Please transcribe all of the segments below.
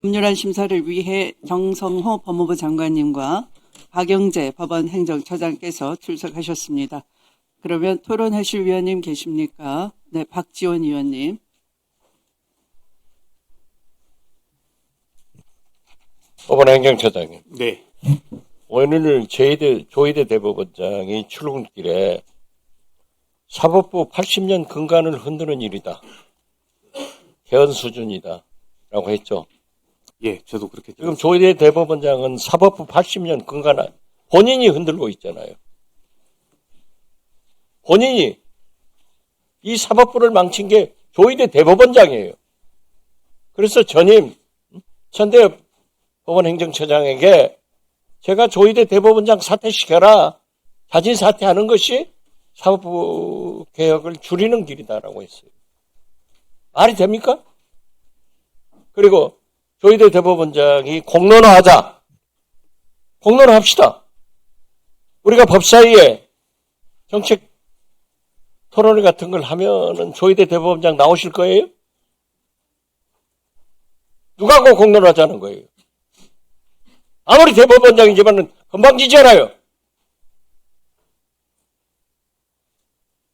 법률안 심사를 위해 정성호 법무부 장관님과 박영재 법원 행정처장께서 출석하셨습니다. 그러면 토론하실 위원님 계십니까? 네, 박지원 위원님. 법원 행정처장님. 네. 오늘 조희대 대법원장이 출근길에 사법부 80년 근간을 흔드는 일이다. 개헌 수준이다. 라고 했죠. 예, 저도 그렇게 지금 조희대 대법원장은 사법부 80년 근간을 본인이 흔들고 있잖아요. 본인이 이 사법부를 망친 게 조희대 대법원장이에요. 그래서 전임 천대엽 법원 행정처장에게 제가 조희대 대법원장 사퇴시켜라. 자진 사퇴하는 것이 사법부 개혁을 줄이는 길이다라고 했어요. 말이 됩니까? 그리고 조희대 대법원장이 공론화하자. 공론화합시다. 우리가 법사위에 정책 토론회 같은 걸 하면은 조희대 대법원장 나오실 거예요? 누가 하고 공론화하자는 거예요? 아무리 대법원장이지만은 건방지잖아요.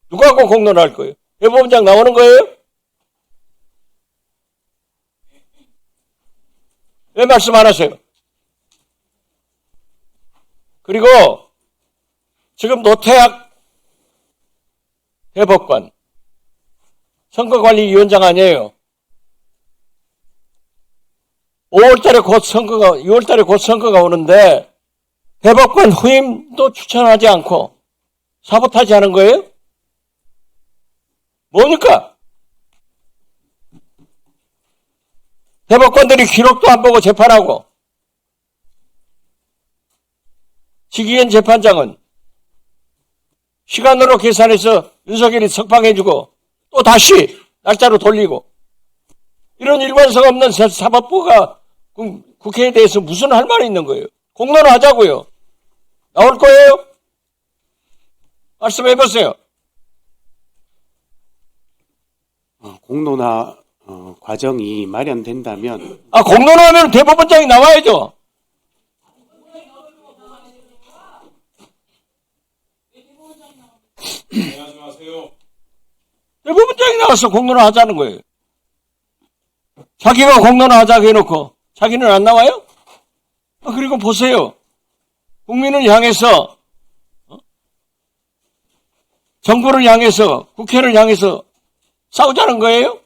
누가 하고 공론화할 거예요? 대법원장 나오는 거예요? 왜 말씀 안 하세요? 그리고 지금 노태학 대법관 선거관리위원장 아니에요. 6월달에 곧 선거가 오는데 대법관 후임도 추천하지 않고 사보타지 하는 거예요? 뭡니까? 대법관들이 기록도 안 보고 재판하고 지기현 재판장은 시간으로 계산해서 윤석열이 석방해주고 또 다시 날짜로 돌리고 이런 일관성 없는 사법부가 국회에 대해서 무슨 할 말이 있는 거예요? 공론화하자고요. 나올 거예요? 말씀해보세요. 공론화 과정이 마련된다면 공론화하면 대법원장이 나와야죠. 대법원장이 나와서 공론화 하자는 거예요. 자기가 공론화 하자고 해놓고 자기는 안 나와요? 그리고 보세요. 국민을 향해서 정부를 향해서 국회를 향해서 싸우자는 거예요?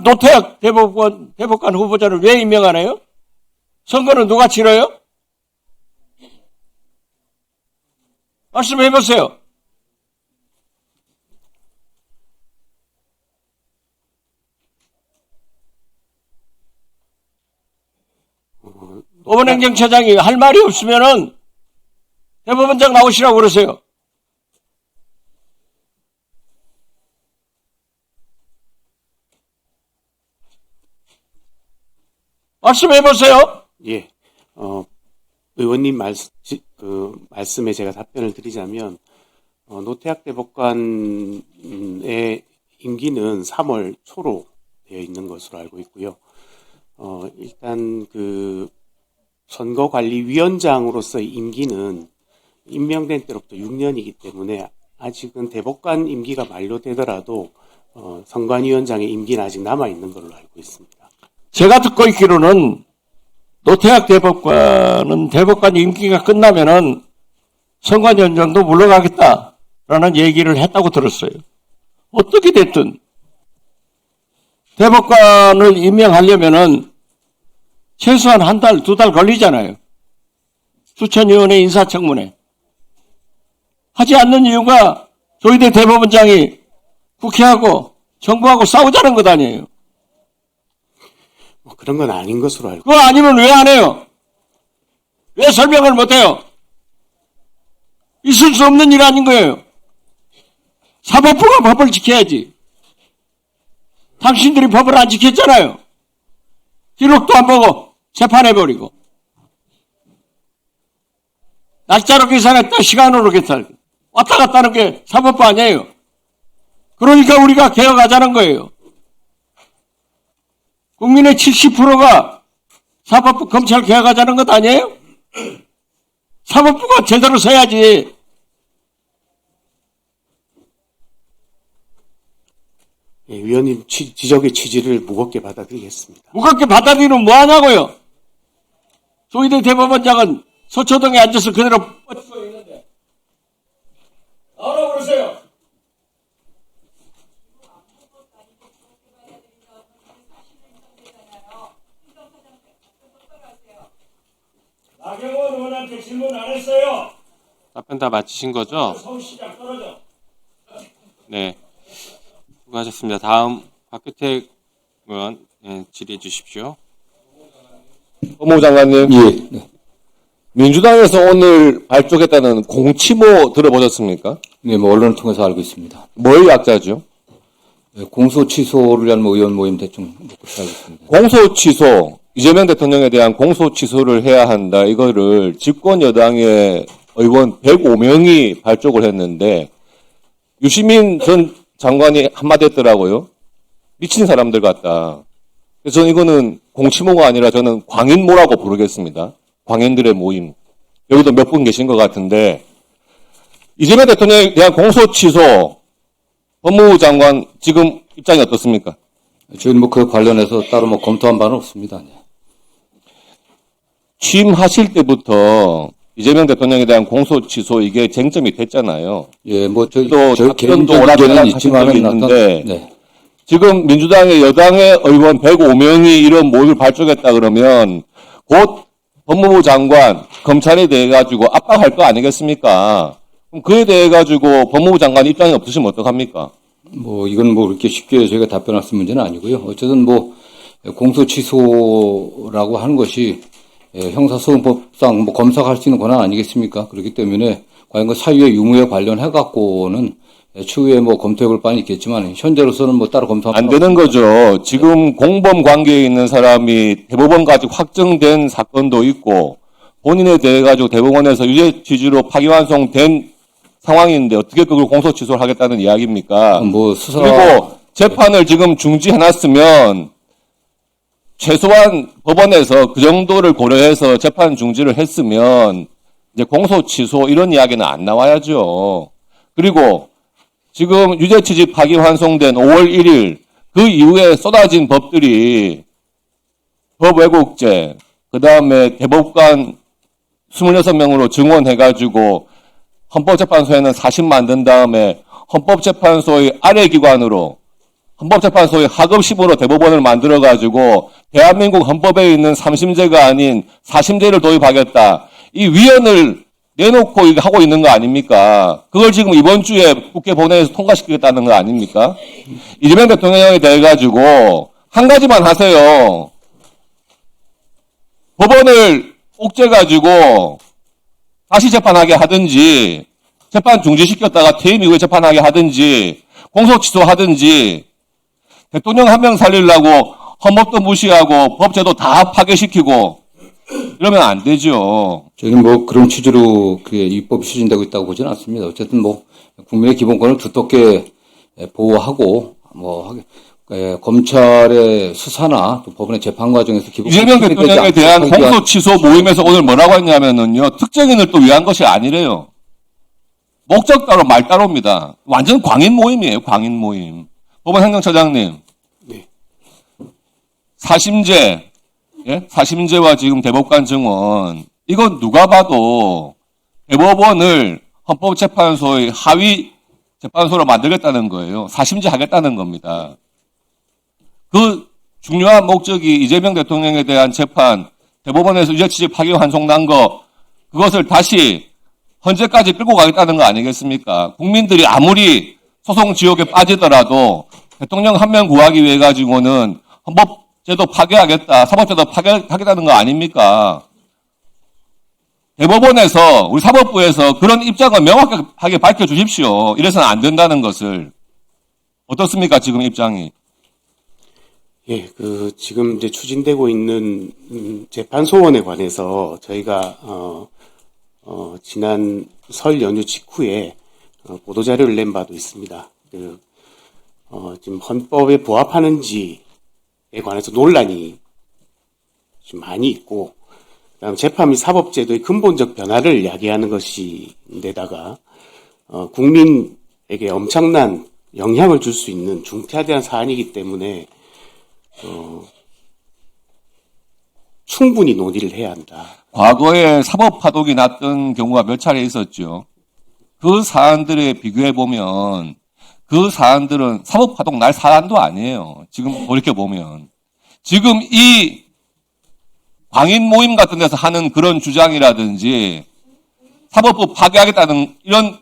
노태학 대법관 후보자를 왜 임명하나요? 선거는 누가 치러요? 말씀해보세요. 법원 행정처장이 할 말이 없으면은 대법원장 나오시라고 그러세요. 말씀해보세요. 예, 의원님 말씀에 제가 답변을 드리자면 노태학 대법관의 임기는 3월 초로 되어 있는 것으로 알고 있고요. 일단 선거관리위원장으로서의 임기는 임명된 때로부터 6년이기 때문에 아직은 대법관 임기가 만료되더라도 선관위원장의 임기는 아직 남아있는 걸로 알고 있습니다. 제가 듣고 있기로는 노태학 대법관은 대법관 임기가 끝나면은 선관위원장도 물러가겠다라는 얘기를 했다고 들었어요. 어떻게 됐든 대법관을 임명하려면은 최소한 한 달, 2달 걸리잖아요. 수천위원회 인사청문회. 하지 않는 이유가 조희대 대법원장이 국회하고 정부하고 싸우자는 것 아니에요. 그런 건 아닌 것으로 알고 그거 아니면 왜 안 해요? 왜 설명을 못 해요? 있을 수 없는 일 아닌 거예요. 사법부가 법을 지켜야지. 당신들이 법을 안 지켰잖아요. 기록도 안 보고 재판해버리고. 날짜로 계산했다, 시간으로 계산. 왔다 갔다 하는 게 사법부 아니에요. 그러니까 우리가 개혁하자는 거예요. 국민의 70%가 사법부 검찰 개혁하자는 것 아니에요? 사법부가 제대로 서야지. 예, 위원님 지적의 취지를 무겁게 받아들이겠습니다. 무겁게 받아들이면 뭐 하냐고요? 조희대 대법원장은 서초동에 앉아서 그대로 뻗고 있는데. 나오라고 그러세요. 나경원 의원한테 질문 안 했어요. 답변 다 마치신 거죠? 서울시장 떨어져. 네. 수고하셨습니다. 다음 박규택 의원 질의해 주십시오. 법무부 장관님. 예. 민주당에서 오늘 발족했다는 공치모 들어보셨습니까? 네, 뭐 언론을 통해서 알고 있습니다. 뭐의 약자죠? 예, 공소 취소를 위한 뭐 의원 모임 대충 그렇게 알고 있습니다. 공소 취소, 이재명 대통령에 대한 공소 취소를 해야 한다. 이거를 집권 여당의 의원 105명이 발족을 했는데 유시민 전 장관이 한마디 했더라고요. 미친 사람들 같다. 그래서 저는 이거는 공치모가 아니라 저는 광인모라고 부르겠습니다. 광인들의 모임. 여기도 몇 분 계신 것 같은데 이재명 대통령에 대한 공소 취소 법무부 장관 지금 입장이 어떻습니까? 저희는 뭐 그 관련해서 따로 뭐 검토한 바는 없습니다. 네. 취임하실 때부터 이재명 대통령에 대한 공소 취소 이게 쟁점이 됐잖아요. 예, 뭐 저희 또 개인적인 답변도 오락가락 의견은 하신 있지만은 적이 있는데 네. 지금 민주당의 여당의 의원 105명이 이런 모임을 발족했다 그러면 곧 법무부 장관, 검찰에 대해 가지고 압박할 거 아니겠습니까? 그럼 그에 대해 가지고 법무부 장관 입장이 없으시면 어떡합니까? 뭐 이건 뭐 그렇게 쉽게 저희가 답변할 수 있는 문제는 아니고요. 어쨌든 뭐 공소 취소라고 하는 것이 형사소송법상 뭐 검사가 할 수 있는 권한 아니겠습니까? 그렇기 때문에 과연 그 사유의 유무에 관련해 갖고는 추후에 뭐 검토해볼 바는 있겠지만 현재로서는 뭐 따로 검토 안 되는 거죠. 지금 공범 관계에 있는 사람이 대법원까지 확정된 사건도 있고 본인에 대해 가지고 대법원에서 유죄 취지로 파기환송된 상황인데 어떻게 그걸 공소 취소를 하겠다는 이야기입니까? 뭐 수사 그리고 재판을 지금 중지해놨으면 최소한 법원에서 그 정도를 고려해서 재판 중지를 했으면 이제 공소 취소 이런 이야기는 안 나와야죠. 그리고 지금 유죄 취지 파기환송된 5월 1일 그 이후에 쏟아진 법들이 법 왜곡죄, 그 다음에 대법관 26명으로 증원해가지고 헌법재판소에는 사심 만든 다음에 헌법재판소의 아래 기관으로 헌법재판소의 하급심으로 대법원을 만들어가지고 대한민국 헌법에 있는 3심제가 아닌 4심제를 도입하겠다. 이 위헌을 내놓고 하고 있는 거 아닙니까? 그걸 지금 이번 주에 국회 본회의에서 통과시키겠다는 거 아닙니까? 이재명 대통령에 대해 가지고 한 가지만 하세요. 법원을 옥죄가지고 다시 재판하게 하든지 재판 중지시켰다가 퇴임 이후에 재판하게 하든지 공소 취소하든지 대통령 한 명 살리려고 헌법도 무시하고 법제도 다 파괴시키고 이러면 안 되죠. 저희는 뭐 그런 취지로 그 입법이 추진되고 있다고 보지는 않습니다. 어쨌든 뭐 국민의 기본권을 두텁게 보호하고 뭐 검찰의 수사나 또 법원의 재판 과정에서 기본 이재명 대통령에 대한 공소 취소 모임에서 오늘 뭐라고 했냐면은요, 특정인을 또 위한 것이 아니래요. 목적 따로 말 따로입니다. 완전 광인 모임이에요, 광인 모임. 법원 행정처장님. 네. 사심제, 예? 사심제와 지금 대법관 증원. 이건 누가 봐도 대법원을 헌법재판소의 하위 재판소로 만들겠다는 거예요. 사심제 하겠다는 겁니다. 그 중요한 목적이 이재명 대통령에 대한 재판, 대법원에서 유죄취지 파기환송난 거, 그것을 다시 헌재까지 끌고 가겠다는 거 아니겠습니까? 국민들이 아무리 소송 지옥에 빠지더라도 대통령 한 명 구하기 위해 가지고는 헌법제도 파괴하겠다, 사법제도 파괴하겠다는 거 아닙니까? 대법원에서, 우리 사법부에서 그런 입장을 명확하게 밝혀주십시오. 이래서는 안 된다는 것을. 어떻습니까, 지금 입장이? 예, 지금 이제 추진되고 있는 재판소원에 관해서 저희가 지난 설 연휴 직후에 보도자료를 낸 바도 있습니다. 지금 헌법에 부합하는지에 관해서 논란이 좀 많이 있고, 그다음 재판 및 사법제도의 근본적 변화를 야기하는 것인데다가 국민에게 엄청난 영향을 줄 수 있는 중차대한 사안이기 때문에 충분히 논의를 해야 한다. 과거에 사법 파동이 났던 경우가 몇 차례 있었죠. 그 사안들에 비교해 보면 그 사안들은 사법 파동 날 사안도 아니에요. 지금 돌이켜 보면 지금 이 광인 모임 같은 데서 하는 그런 주장이라든지 사법부 파괴하겠다는 이런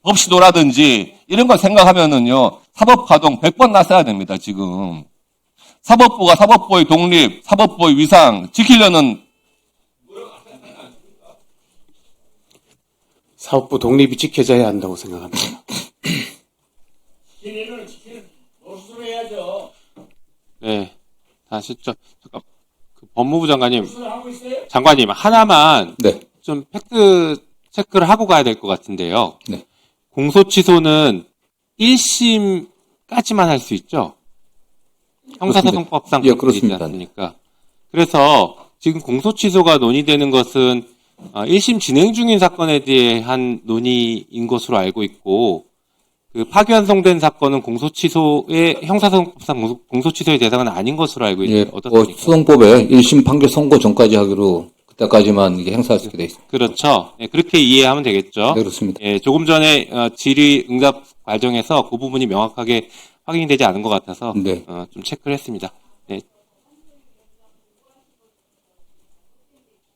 법 시도라든지 이런 걸 생각하면은요 사법 파동 100번 났어야 됩니다. 지금 사법부가 사법부의 독립, 사법부의 위상 지키려는 사법부 독립이 지켜져야 한다고 생각합니다. 네. 다시 잠깐 법무부 장관님 하나만 네. 좀 팩트 체크를 하고 가야 될 것 같은데요. 네. 공소 취소는 1심까지만 할 수 있죠. 형사소송법상 예, 그렇게 되지 그렇습니다. 않습니까? 그래서 지금 공소 취소가 논의되는 것은 1심 진행 중인 사건에 대한 논의인 것으로 알고 있고, 그 파기환송된 사건은 공소 취소의 형사소송법상 공소 취소의 대상은 아닌 것으로 알고 예, 있는데 어떻습니까? 수성법에 1심 판결 선고 전까지 하기로 그때까지만 이게 행사할 수 있게 돼 있습니다. 그렇죠. 네, 그렇게 이해하면 되겠죠. 네, 그렇습니다. 예, 조금 전에 질의응답 과정에서 그 부분이 명확하게 확인이 되지 않은 것 같아서 네. 좀 체크를 했습니다. 네.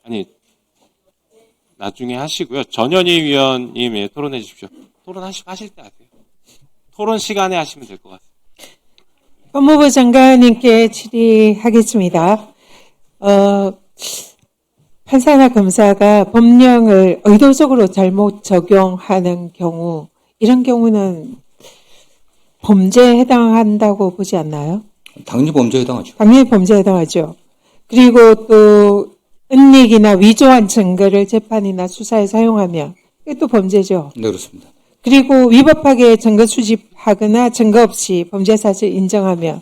아니 나중에 하시고요. 전현희 위원님 토론해 주십시오. 하실 때 하세요. 토론 시간에 하시면 될 것 같습니다. 법무부 장관님께 질의하겠습니다. 판사나 검사가 법령을 의도적으로 잘못 적용하는 경우, 이런 경우는 범죄에 해당한다고 보지 않나요? 당연히 범죄에 해당하죠. 당연히 범죄에 해당하죠. 그리고 또 은닉이나 위조한 증거를 재판이나 수사에 사용하면 이게 또 범죄죠. 네, 그렇습니다. 그리고 위법하게 증거 수집하거나 증거 없이 범죄 사실 인정하면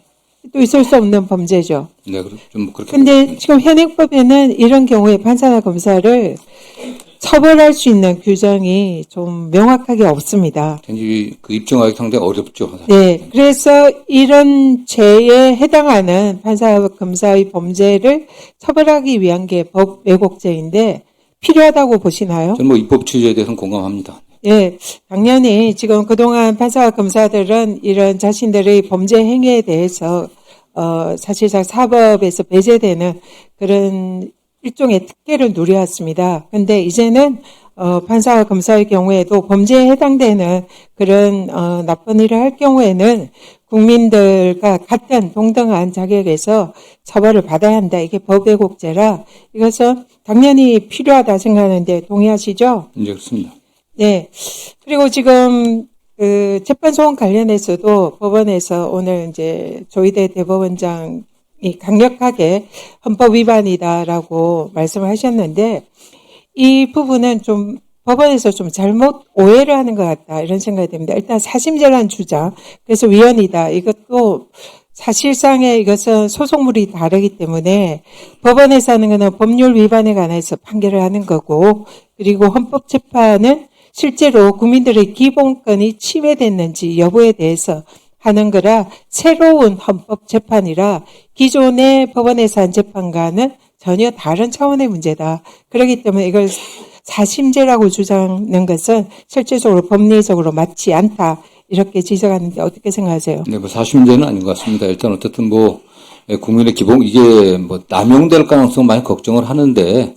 또 있을 수 없는 범죄죠. 네, 좀 그렇게. 근데 지금 현행법에는 이런 경우에 판사나 검사를 처벌할 수 있는 규정이 좀 명확하게 없습니다. 그 입증하기 상당히 어렵죠. 네. 그래서 이런 죄에 해당하는 판사, 검사의 범죄를 처벌하기 위한 게 법 왜곡죄인데 필요하다고 보시나요? 저는 뭐 입법 취지에 대해서는 공감합니다. 예, 당연히 지금 그동안 판사와 검사들은 이런 자신들의 범죄 행위에 대해서 사실상 사법에서 배제되는 그런 일종의 특혜를 누려왔습니다. 근데 이제는 판사와 검사의 경우에도 범죄에 해당되는 그런 나쁜 일을 할 경우에는 국민들과 같은 동등한 자격에서 처벌을 받아야 한다. 이게 법 왜곡죄라 이것은 당연히 필요하다 생각하는데 동의하시죠? 네, 그렇습니다. 네. 그리고 지금 그 재판 소원 관련해서도 법원에서 오늘 이제 조희대 대법원장이 강력하게 헌법 위반이다라고 말씀을 하셨는데 이 부분은 좀 법원에서 좀 잘못 오해를 하는 것 같다 이런 생각이 듭니다. 일단 사심제라는 주장, 그래서 위헌이다. 이것도 사실상의 이것은 소송물이 다르기 때문에 법원에서 하는 것은 법률 위반에 관해서 판결을 하는 거고, 그리고 헌법재판은 실제로 국민들의 기본권이 침해됐는지 여부에 대해서 하는 거라 새로운 헌법재판이라 기존의 법원에서 한 재판과는 전혀 다른 차원의 문제다. 그렇기 때문에 이걸 사심제라고 주장하는 것은 실질적으로 법리적으로 맞지 않다. 이렇게 지적하는데 어떻게 생각하세요? 네, 뭐 사심제는 아닌 것 같습니다. 일단 어쨌든 뭐 국민의 기본 이게 뭐 남용될 가능성 많이 걱정을 하는데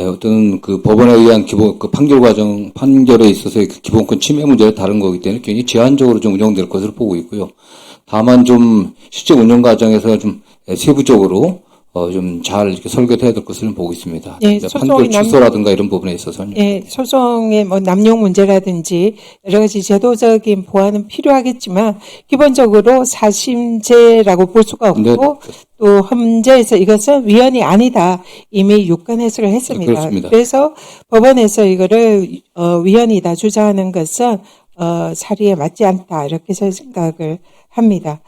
어떤 그 법원에 의한 기본 그 판결에 있어서의 그 기본권 침해 문제가 다른 거기 때문에 굉장히 제한적으로 좀 운영될 것으로 보고 있고요. 다만 좀 실제 운영 과정에서 좀 세부적으로 좀 잘 이렇게 설계돼야 될 것을 보고 있습니다. 예, 판결 취소라든가 이런 부분에 있어서는. 예, 소송의 뭐 남용 문제라든지 여러 가지 제도적인 보완은 필요하겠지만 기본적으로 사심제라고 볼 수가 없고 네. 또 헌재에서 이것은 위헌이 아니다 이미 유권 해석을 했습니다. 그렇습니다. 그래서 법원에서 이거를 위헌이다 주장하는 것은 사리에 맞지 않다 이렇게 생각을 합니다.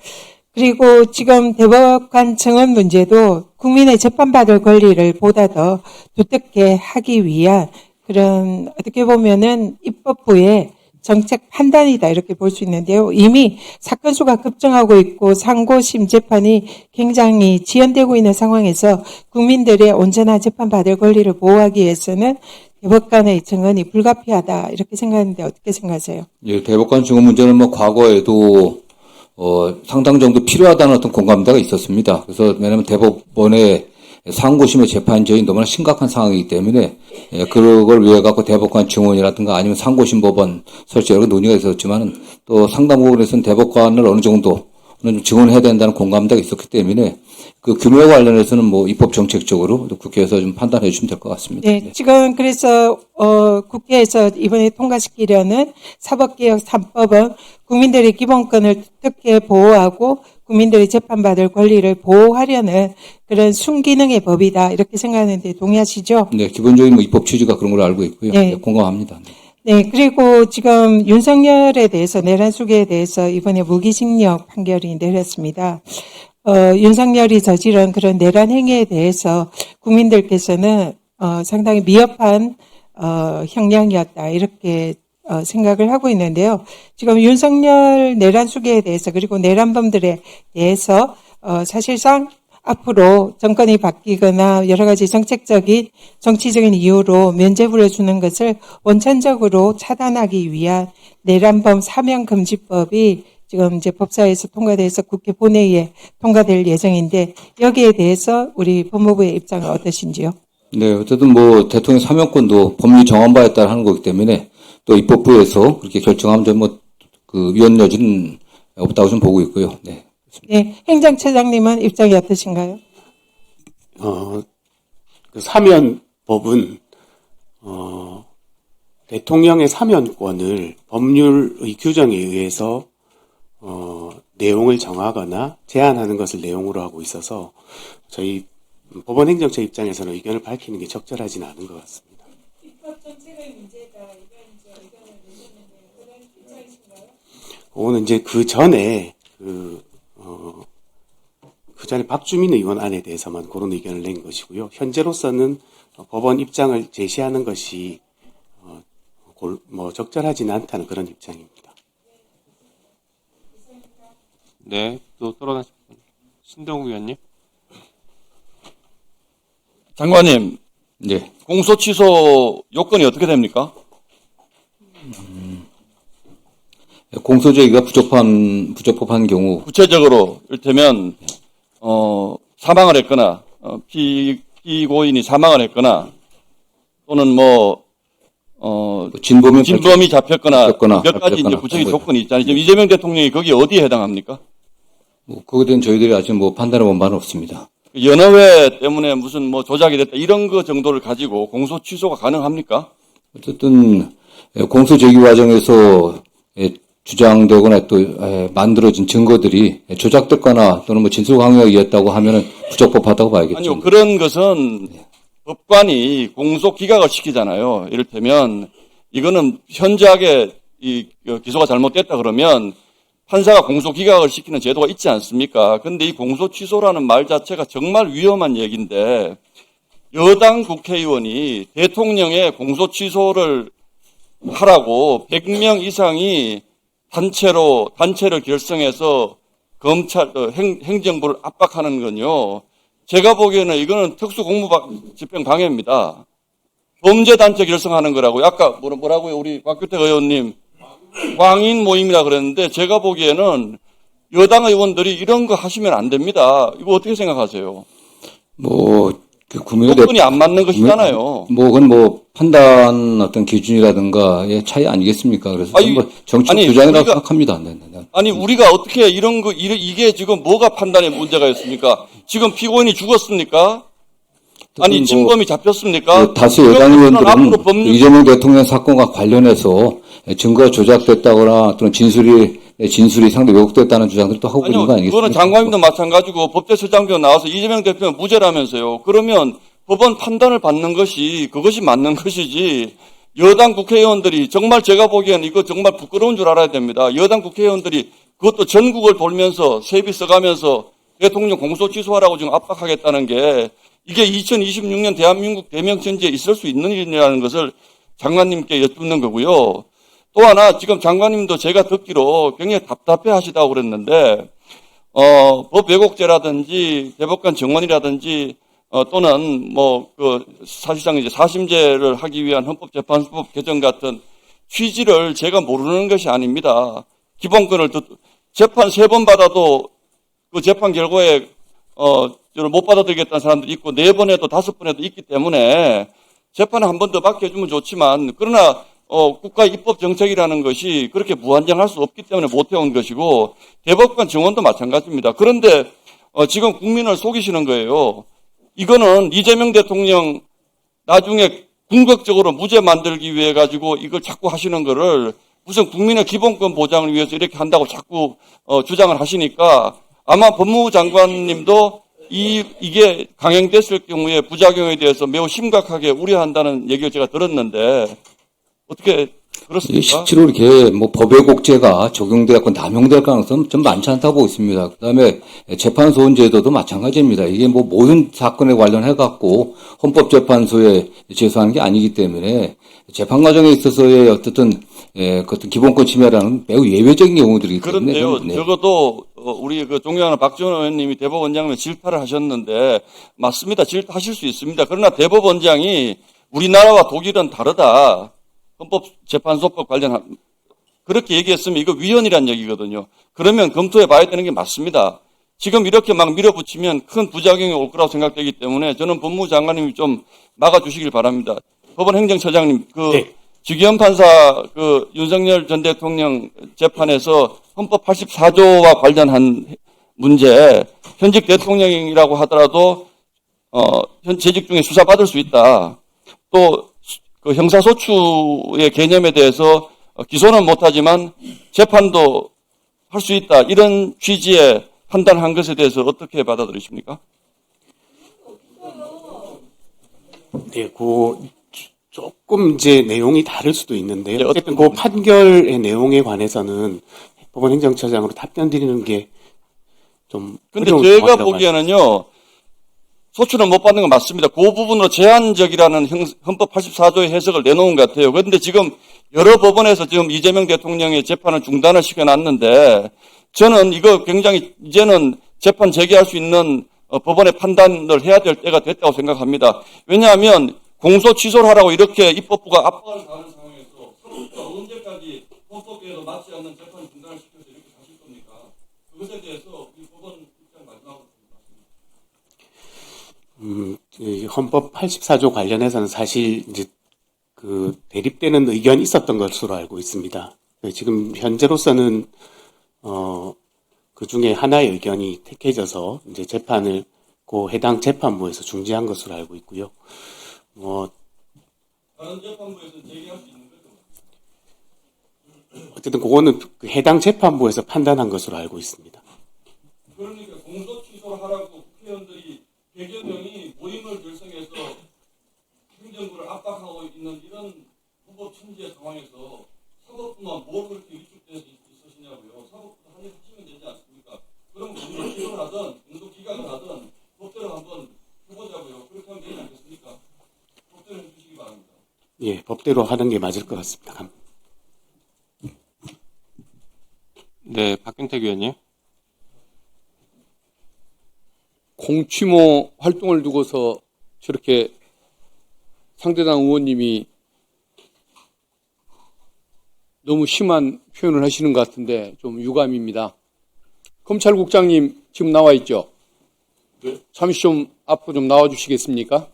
그리고 지금 대법관 청원 문제도 국민의 재판받을 권리를 보다 더 두텁게 하기 위한 그런 어떻게 보면은 입법부의 정책 판단이다 이렇게 볼 수 있는데요. 이미 사건 수가 급증하고 있고 상고심 재판이 굉장히 지연되고 있는 상황에서 국민들의 온전한 재판받을 권리를 보호하기 위해서는 대법관의 증언이 불가피하다 이렇게 생각하는데 어떻게 생각하세요? 예, 대법관 증언 문제는 뭐 과거에도 상당 정도 필요하다는 어떤 공감대가 있었습니다. 그래서 왜냐하면 대법원의 상고심의 재판정이 너무나 심각한 상황이기 때문에 그걸 위해 갖고 대법관 증언이라든가 아니면 상고심 법원 설치 여러 논의가 있었지만 또 상당 부분에서는 대법관을 어느 정도는 좀 증언해야 된다는 공감대가 있었기 때문에 그 규모와 관련해서는 뭐 입법 정책적으로 국회에서 좀 판단해 주시면 될 것 같습니다. 네, 지금 그래서 국회에서 이번에 통과시키려는 사법개혁 3법은 국민들의 기본권을 두텁게 보호하고 국민들의 재판받을 권리를 보호하려는 그런 순기능의 법이다 이렇게 생각하는데 동의하시죠? 네, 기본적인 뭐 입법 취지가 그런 걸로 알고 있고요. 네. 네, 공감합니다. 네, 그리고 지금 윤석열에 대해서 내란 수계에 대해서 이번에 무기징역 판결이 내렸습니다. 윤석열이 저지른 그런 내란 행위에 대해서 국민들께서는 상당히 미흡한 형량이었다 이렇게 생각을 하고 있는데요. 지금 윤석열 내란 수계에 대해서 그리고 내란범들에 대해서 사실상 앞으로 정권이 바뀌거나 여러 가지 정책적인 정치적인 이유로 면죄부를 주는 것을 원천적으로 차단하기 위한 내란범 사면금지법이 지금 이제 법사위에서 통과돼서 국회 본회의에 통과될 예정인데 여기에 대해서 우리 법무부의 입장은 어떠신지요? 네, 어쨌든 뭐 대통령 사면권도 법률 정한 바에 따라 하는 거기 때문에 또 입법부에서 그렇게 결정하면 좀 뭐 그 위헌 여지는 없다고 좀 보고 있고요. 네. 네, 행정처장님은 입장이 어떠신가요? 그 사면법은 대통령의 사면권을 법률의 규정에 의해서 내용을 정하거나 제한하는 것을 내용으로 하고 있어서 저희 법원 행정처 입장에서는 의견을 밝히는 게 적절하지는 않은 것 같습니다. 입법 정책의 문제다 이런 의견을 내셨는데 그런 입장이신가요? 그거는 이제 그 전에 그 전에 박주민 의원 안에 대해서만 그런 의견을 낸 것이고요. 현재로서는 법원 입장을 제시하는 것이 적절하지는 않다는 그런 입장입니다. 네, 또 토론하실 분. 신동욱 의원님. 장관님, 네. 공소 취소 요건이 어떻게 됩니까? 공소 제기가 부적법한 경우 구체적으로 이를테면 사망을 했거나 피고인이 사망을 했거나 또는 진범이 잡혔거나 몇 가지 이제 구체적인 조건이 있잖아요. 지금 이재명 대통령이 거기에 어디에 해당합니까? 뭐 그거에 대한 저희들이 아직 뭐 판단해 본 바는 없습니다. 연허회 때문에 무슨 조작이 됐다 이런 거 정도를 가지고 공소 취소가 가능합니까? 어쨌든 공소 제기 과정에서 주장되거나 또 만들어진 증거들이 조작됐거나 또는 뭐 진술 강요에 의했다고 하면은 부적법하다고 봐야겠죠. 아니요, 그런 것은 법관이 공소 기각을 시키잖아요. 이를테면 이거는 현저하게 이 기소가 잘못됐다 그러면 판사가 공소 기각을 시키는 제도가 있지 않습니까? 근데 이 공소 취소라는 말 자체가 정말 위험한 얘기인데 여당 국회의원이 대통령의 공소 취소를 하라고 100명 이상이 단체를 결성해서 행정부를 압박하는 건요. 제가 보기에는 이거는 특수공무집행 방해입니다. 범죄단체 결성하는 거라고요. 아까 뭐라고요? 우리 곽규택 의원님. 광인 모임이라 그랬는데 제가 보기에는 여당 의원들이 이런 거 하시면 안 됩니다. 이거 어떻게 생각하세요? 요건이 안 맞는 것이잖아요. 그건 판단 어떤 기준이라든가의 차이 아니겠습니까? 그래서 정치 주장이라고 생각합니다. 네. 아니, 우리가 어떻게 이런 거, 이게 지금 뭐가 판단에 문제가 있습니까? 지금 피고인이 죽었습니까? 아니, 진범이 잡혔습니까? 다수 여당 의원들은 이재명 대통령 사건과 관련해서 증거가 조작됐다거나 또는 진술이 상당히 왜곡됐다는 주장들도 하고 있는 거 아니겠습니까? 그거는 장관님도 마찬가지고 법제처장도 나와서 이재명 대표는 무죄라면서요. 그러면 법원 판단을 받는 것이 그것이 맞는 것이지 여당 국회의원들이 정말 제가 보기에는 이거 정말 부끄러운 줄 알아야 됩니다. 여당 국회의원들이 그것도 전국을 돌면서 세비 써가면서 대통령 공소 취소하라고 지금 압박하겠다는 게 이게 2026년 대한민국 대명천지에 있을 수 있는 일이라는 것을 장관님께 여쭙는 거고요. 또 하나 지금 장관님도 제가 듣기로 굉장히 답답해 하시다고 그랬는데 법 왜곡죄라든지 대법관 정원이라든지 또는 사실상 이제 사심제를 하기 위한 헌법재판소법 개정 같은 취지를 제가 모르는 것이 아닙니다. 기본권을 재판 3번 받아도 그 재판 결과에 못 받아들이겠다는 사람들이 있고 4번에도 5번에도 있기 때문에 재판을 한 번 더 받게 해주면 좋지만 그러나 국가 입법 정책이라는 것이 그렇게 무한정할 수 없기 때문에 못 해온 것이고 대법관 정원도 마찬가지입니다. 그런데 지금 국민을 속이시는 거예요. 이거는 이재명 대통령 나중에 궁극적으로 무죄 만들기 위해 가지고 이걸 자꾸 하시는 거를 무슨 국민의 기본권 보장을 위해서 이렇게 한다고 자꾸 주장을 하시니까 아마 법무부 장관님도 이게 강행됐을 경우에 부작용에 대해서 매우 심각하게 우려한다는 얘기를 제가 들었는데 어떻게 그렇습니까? 실제로 이렇게 법 왜곡죄가 적용되고 남용될 가능성 좀 많지 않다고 보고 있습니다. 그다음에 재판소원 제도도 마찬가지입니다. 이게 모든 사건에 관련해 갖고 헌법재판소에 제소하는 게 아니기 때문에 재판 과정에 있어서의 어떤 기본권 침해라는 매우 예외적인 경우들이기 때문에. 그런데요, 적어도 우리 그 존경하는 박지원 의원님이 대법원장을 질타를 하셨는데 맞습니다. 질타하실 수 있습니다. 그러나 대법원장이 우리나라와 독일은 다르다. 헌법재판소법 관련한 그렇게 얘기했으면 이거 위헌이란 얘기거든요. 그러면 검토해 봐야 되는 게 맞습니다. 지금 이렇게 막 밀어붙이면 큰 부작용이 올 거라고 생각되기 때문에 저는 법무부 장관님이 좀 막아주시길 바랍니다. 법원 행정처장님, 네. 주기현 판사 윤석열 전 대통령 재판에서 헌법 84조와 관련한 문제, 현직 대통령이라고 하더라도 현 재직 중에 수사받을 수 있다. 또 그 형사소추의 개념에 대해서 기소는 못하지만 재판도 할 수 있다. 이런 취지의 판단한 것에 대해서 어떻게 받아들이십니까? 네, 조금 이제 내용이 다를 수도 있는데요. 네, 어쨌든 그 판결의 내용에 관해서는 법원 행정처장으로 답변 드리는 게 좀 근데 어려운 제가 상황이라고 보기에는요, 소추는 못 받는 건 맞습니다. 그 부분으로 제한적이라는 헌법 84조의 해석을 내놓은 것 같아요. 그런데 지금 여러 법원에서 지금 이재명 대통령의 재판을 중단을 시켜놨는데 저는 이거 굉장히 이제는 재판 재개할 수 있는 법원의 판단을 해야 될 때가 됐다고 생각합니다. 왜냐하면 공소 취소를 하라고 이렇게 입법부가 압박을 가는 상황에서 서로가 언제까지 헌법에도 맞지 않는 재판 중단을 시켜서 이렇게 하실 겁니까? 그것에 대해서 이 법원 입장 마지막으로 이 헌법 84조 관련해서는 사실 이제 대립되는 의견이 있었던 것으로 알고 있습니다. 지금 현재로서는 그 중에 하나의 의견이 택해져서 이제 재판을 해당 재판부에서 중지한 것으로 알고 있고요. 다른 재판부에서 제기할 수 있는 거죠? 어쨌든 그거는 해당 재판부에서 판단한 것으로 알고 있습니다. 그러니까 공소 취소를 하라고 국회의원들이 100여 명이 모임을 결성해서 행정부를 압박하고 있는 이런 후보 천지의 상황에서 사법부만 뭘 그렇게 위축돼서 있으시냐고요. 사법부도 한일 하시면 되지 않습니까? 그럼 공소 취소를 하든 공소 기각을 하든 법대로 한번 해보자고요. 그렇게 하면 되지 않겠습니까? 법대로 해주시기 바랍니다. 예, 법대로 하는 게 맞을 것 같습니다. 네, 박균택 의원님. 공취모 활동을 두고서 저렇게 상대당 의원님이 너무 심한 표현을 하시는 것 같은데 좀 유감입니다. 검찰국장님 지금 나와 있죠? 네. 잠시 좀 앞으로 좀 나와 주시겠습니까?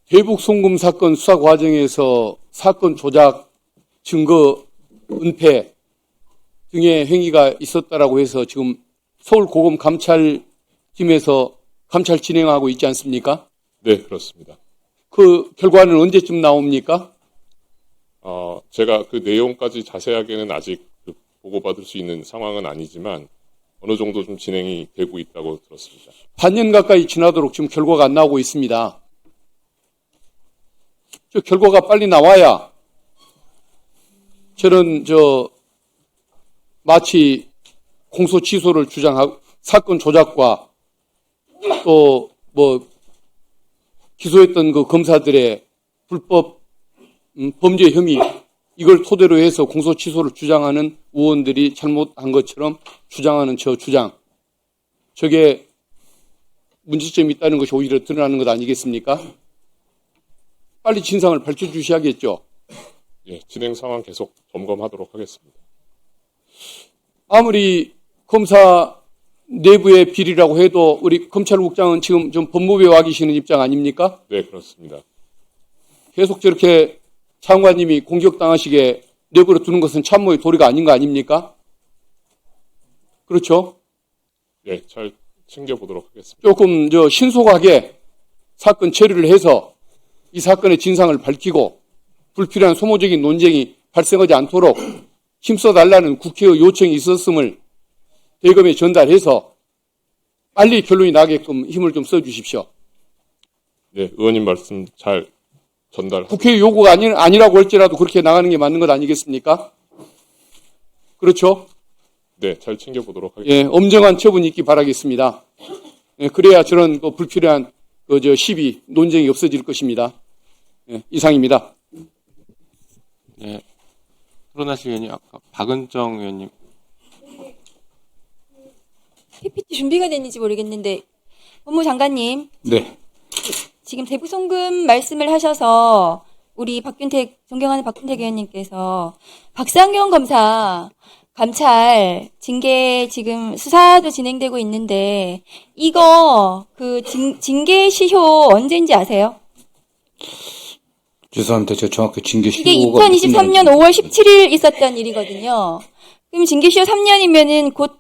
대북 송금 사건 수사 과정에서 사건 조작, 증거 은폐 등의 행위가 있었다라고 해서 지금 서울고검 감찰팀에서 감찰 진행하고 있지 않습니까? 네, 그렇습니다. 그 결과는 언제쯤 나옵니까? 제가 그 내용까지 자세하게는 아직 보고받을 수 있는 상황은 아니지만 어느 정도 좀 진행이 되고 있다고 들었습니다. 반년 가까이 지나도록 지금 결과가 안 나오고 있습니다. 저 결과가 빨리 나와야 저는 마치 공소 취소를 주장하고 사건 조작과 또 기소했던 그 검사들의 불법 범죄 혐의 이걸 토대로 해서 공소 취소를 주장하는 의원들이 잘못한 것처럼 주장하는 저 주장, 저게 문제점이 있다는 것이 오히려 드러나는 것 아니겠습니까? 빨리 진상을 밝혀주셔야겠죠. 예, 진행 상황 계속 점검하도록 하겠습니다. 아무리 검사 내부의 비리라고 해도 우리 검찰국장은 지금 좀 법무부에 와 계시는 입장 아닙니까? 네, 그렇습니다. 계속 저렇게 장관님이 공격당하시게 내버려 두는 것은 참모의 도리가 아닌 거 아닙니까? 그렇죠? 예, 잘 챙겨보도록 하겠습니다. 조금 신속하게 사건 처리를 해서 이 사건의 진상을 밝히고 불필요한 소모적인 논쟁이 발생하지 않도록 힘써달라는 국회의 요청이 있었음을 대검에 전달해서 빨리 결론이 나게끔 힘을 좀 써주십시오. 네, 의원님 말씀 잘 전달하겠습니다. 국회의 요구가 아니라고 할지라도 그렇게 나가는 게 맞는 것 아니겠습니까? 그렇죠? 네, 잘 챙겨보도록 하겠습니다. 예, 엄정한 처분이 있기 바라겠습니다. 예, 그래야 저런 불필요한 시비, 논쟁이 없어질 것입니다. 예, 이상입니다. 네. 토론하실 의원님, 아까 박은정 의원님. PPT 준비가 됐는지 모르겠는데, 법무부 장관님, 네. 지금 대부송금 말씀을 하셔서 우리 존경하는 박균택 의원님께서 박상경 검사 감찰 징계 지금 수사도 진행되고 있는데 이거 징계 시효 언제인지 아세요? 죄송합니다. 제가 정확히 징계 이게 시효가 2023년 5월 17일 있었던 일이거든요. 그럼 징계 시효 3년이면은 곧